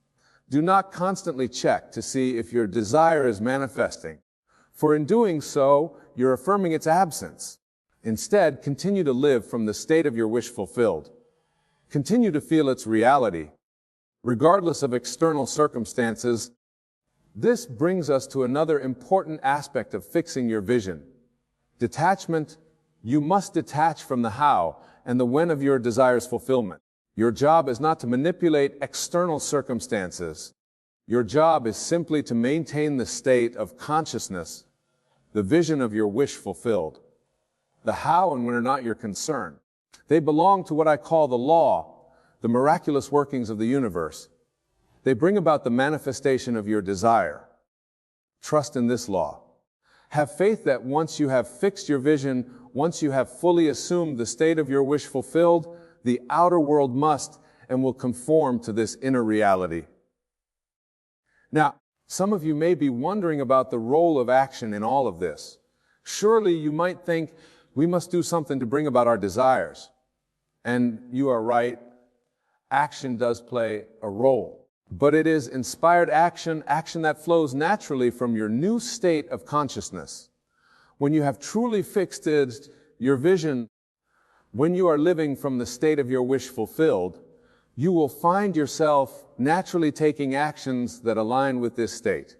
Do not constantly check to see if your desire is manifesting, for in doing so, you're affirming its absence. Instead, continue to live from the state of your wish fulfilled. Continue to feel its reality, regardless of external circumstances. This brings us to another important aspect of fixing your vision. Detachment. You must detach from the how and the when of your desire's fulfillment. Your job is not to manipulate external circumstances. Your job is simply to maintain the state of consciousness, the vision of your wish fulfilled. The how and when are not your concern. They belong to what I call the law, the miraculous workings of the universe. They bring about the manifestation of your desire. Trust in this law. Have faith that once you have fixed your vision, once you have fully assumed the state of your wish fulfilled, the outer world must and will conform to this inner reality. Now, some of you may be wondering about the role of action in all of this. Surely you might think we must do something to bring about our desires. And you are right, action does play a role. But it is inspired action, action that flows naturally from your new state of consciousness. When you have truly fixed your vision, when you are living from the state of your wish fulfilled, you will find yourself naturally taking actions that align with this state.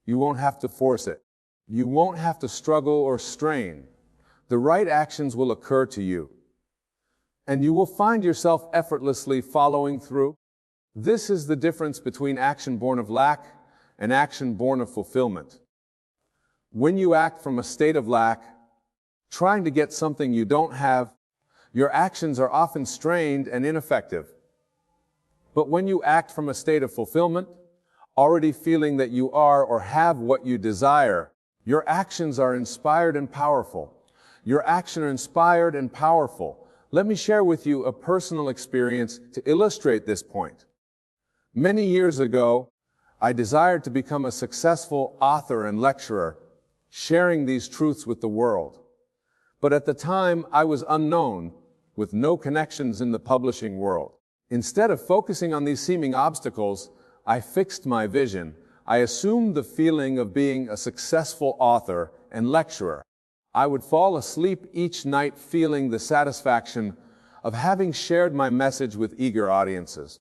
You won't have to force it. You won't have to struggle or strain. The right actions will occur to you. And you will find yourself effortlessly following through. This is the difference between action born of lack and action born of fulfillment. When you act from a state of lack, trying to get something you don't have, your actions are often strained and ineffective. But when you act from a state of fulfillment, already feeling that you are or have what you desire, your actions are inspired and powerful. Your actions are inspired and powerful. Let me share with you a personal experience to illustrate this point. Many years ago, I desired to become a successful author and lecturer, sharing these truths with the world. But at the time, I was unknown, with no connections in the publishing world. Instead of focusing on these seeming obstacles, I fixed my vision. I assumed the feeling of being a successful author and lecturer. I would fall asleep each night feeling the satisfaction of having shared my message with eager audiences.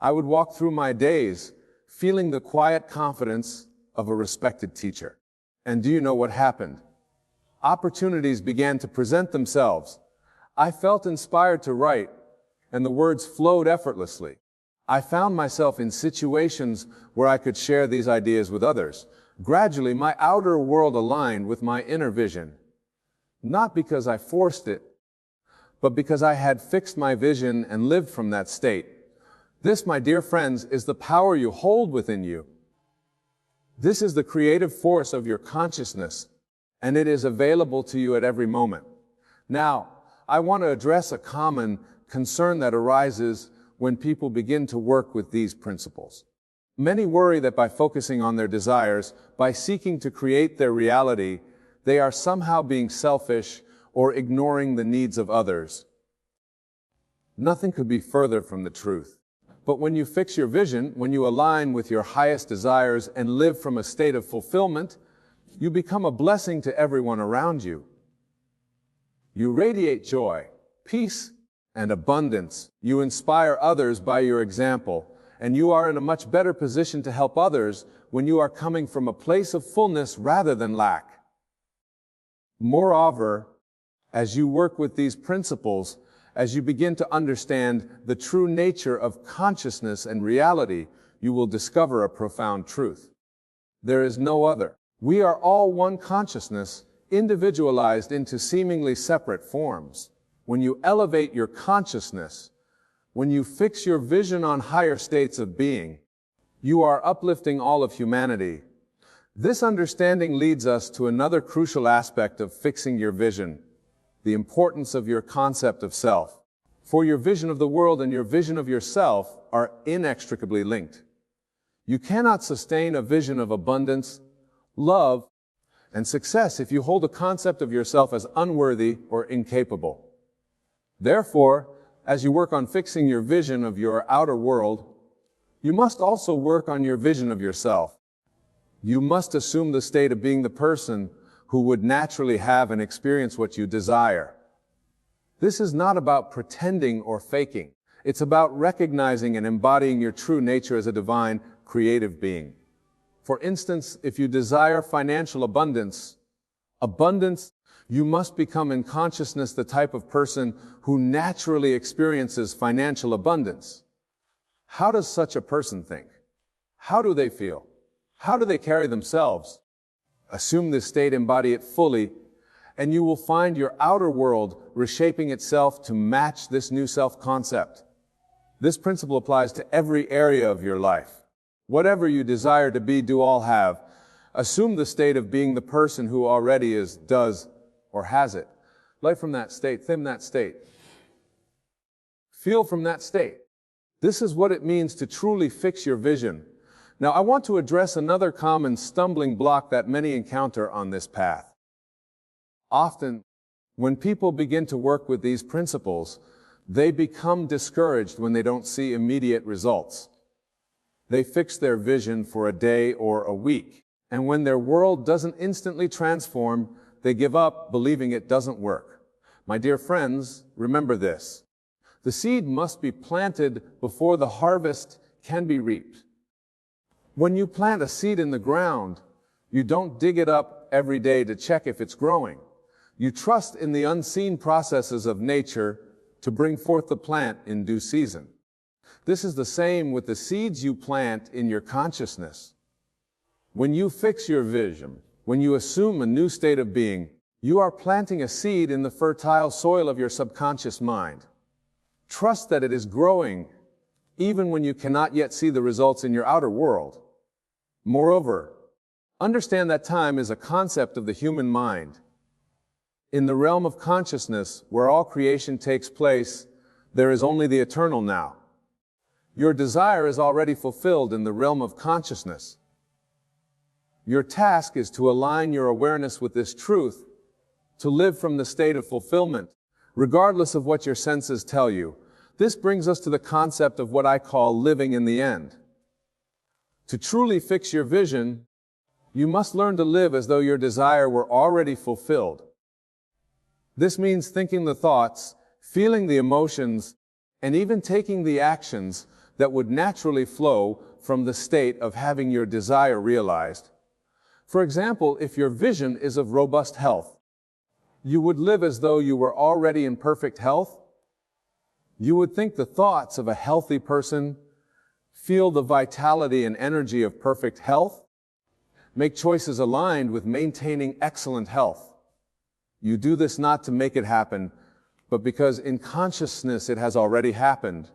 I would walk through my days feeling the quiet confidence of a respected teacher. And do you know what happened? Opportunities began to present themselves. I felt inspired to write, and the words flowed effortlessly. I found myself in situations where I could share these ideas with others. Gradually, my outer world aligned with my inner vision. Not because I forced it, but because I had fixed my vision and lived from that state. This, my dear friends, is the power you hold within you. This is the creative force of your consciousness, and it is available to you at every moment. Now, I want to address a common concern that arises when people begin to work with these principles. Many worry that by focusing on their desires, by seeking to create their reality, they are somehow being selfish or ignoring the needs of others. Nothing could be further from the truth. But when you fix your vision, when you align with your highest desires and live from a state of fulfillment, you become a blessing to everyone around you. You radiate joy, peace, and abundance. You inspire others by your example, and you are in a much better position to help others when you are coming from a place of fullness rather than lack. Moreover, as you work with these principles, as you begin to understand the true nature of consciousness and reality, you will discover a profound truth. There is no other. We are all one consciousness, individualized into seemingly separate forms. When you elevate your consciousness, when you fix your vision on higher states of being, you are uplifting all of humanity. This understanding leads us to another crucial aspect of fixing your vision, the importance of your concept of self. For your vision of the world and your vision of yourself are inextricably linked. You cannot sustain a vision of abundance, love, and success if you hold a concept of yourself as unworthy or incapable. Therefore, as you work on fixing your vision of your outer world, you must also work on your vision of yourself. You must assume the state of being the person who would naturally have and experience what you desire. This is not about pretending or faking. It's about recognizing and embodying your true nature as a divine, creative being. For instance, if you desire financial abundance, you must become in consciousness the type of person who naturally experiences financial abundance. How does such a person think? How do they feel? How do they carry themselves? Assume this state, embody it fully, and you will find your outer world reshaping itself to match this new self-concept. This principle applies to every area of your life. Whatever you desire to be, do, all have. Assume the state of being the person who already is, does, or has it. Live from that state, think that state. Feel from that state. This is what it means to truly fix your vision. Now, I want to address another common stumbling block that many encounter on this path. Often, when people begin to work with these principles, they become discouraged when they don't see immediate results. They fix their vision for a day or a week, and when their world doesn't instantly transform, they give up, believing it doesn't work. My dear friends, remember this. The seed must be planted before the harvest can be reaped. When you plant a seed in the ground, you don't dig it up every day to check if it's growing. You trust in the unseen processes of nature to bring forth the plant in due season. This is the same with the seeds you plant in your consciousness. When you fix your vision, when you assume a new state of being, you are planting a seed in the fertile soil of your subconscious mind. Trust that it is growing, even when you cannot yet see the results in your outer world. Moreover, understand that time is a concept of the human mind. In the realm of consciousness, where all creation takes place, there is only the eternal now. Your desire is already fulfilled in the realm of consciousness. Your task is to align your awareness with this truth, to live from the state of fulfillment, regardless of what your senses tell you. This brings us to the concept of what I call living in the end. To truly fix your vision, you must learn to live as though your desire were already fulfilled. This means thinking the thoughts, feeling the emotions, and even taking the actions that would naturally flow from the state of having your desire realized. For example, if your vision is of robust health, you would live as though you were already in perfect health. You would think the thoughts of a healthy person, feel the vitality and energy of perfect health, make choices aligned with maintaining excellent health. You do this not to make it happen, but because in consciousness it has already happened.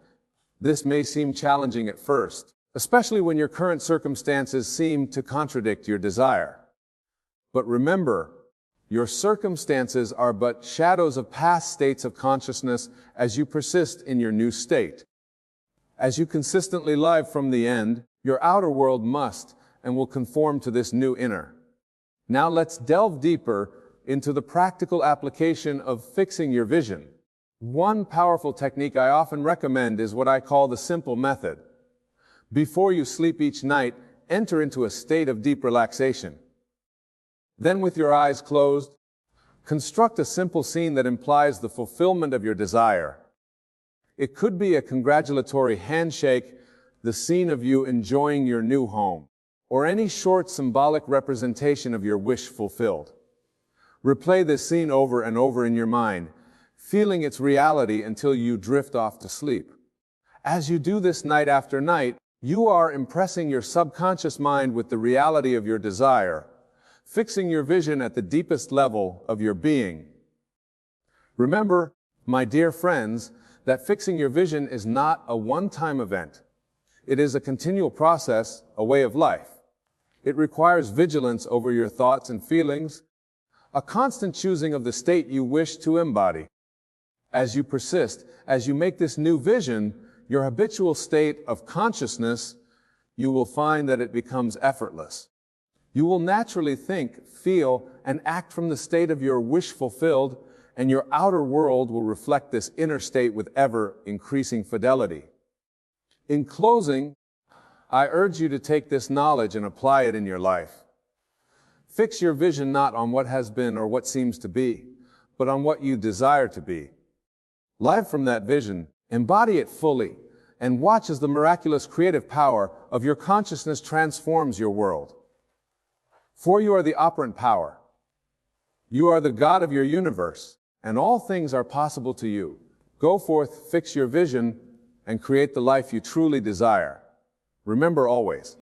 This may seem challenging at first, especially when your current circumstances seem to contradict your desire. But remember, Your circumstances are but shadows of past states of consciousness as you persist in your new state. As you consistently live from the end, your outer world must and will conform to this new inner. Now let's delve deeper into the practical application of fixing your vision. One powerful technique I often recommend is what I call the simple method. Before you sleep each night, enter into a state of deep relaxation. Then, with your eyes closed, construct a simple scene that implies the fulfillment of your desire. It could be a congratulatory handshake, the scene of you enjoying your new home, or any short symbolic representation of your wish fulfilled. Replay this scene over and over in your mind, feeling its reality until you drift off to sleep. As you do this night after night, you are impressing your subconscious mind with the reality of your desire, fixing your vision at the deepest level of your being. Remember, my dear friends, that fixing your vision is not a one-time event. It is a continual process, a way of life. It requires vigilance over your thoughts and feelings, a constant choosing of the state you wish to embody. As you persist, as you make this new vision, your habitual state of consciousness, you will find that it becomes effortless. You will naturally think, feel, and act from the state of your wish fulfilled, and your outer world will reflect this inner state with ever-increasing fidelity. In closing, I urge you to take this knowledge and apply it in your life. Fix your vision not on what has been or what seems to be, but on what you desire to be. Live from that vision, embody it fully, and watch as the miraculous creative power of your consciousness transforms your world. For you are the operant power. You are the God of your universe, and all things are possible to you. Go forth, fix your vision, and create the life you truly desire. Remember always,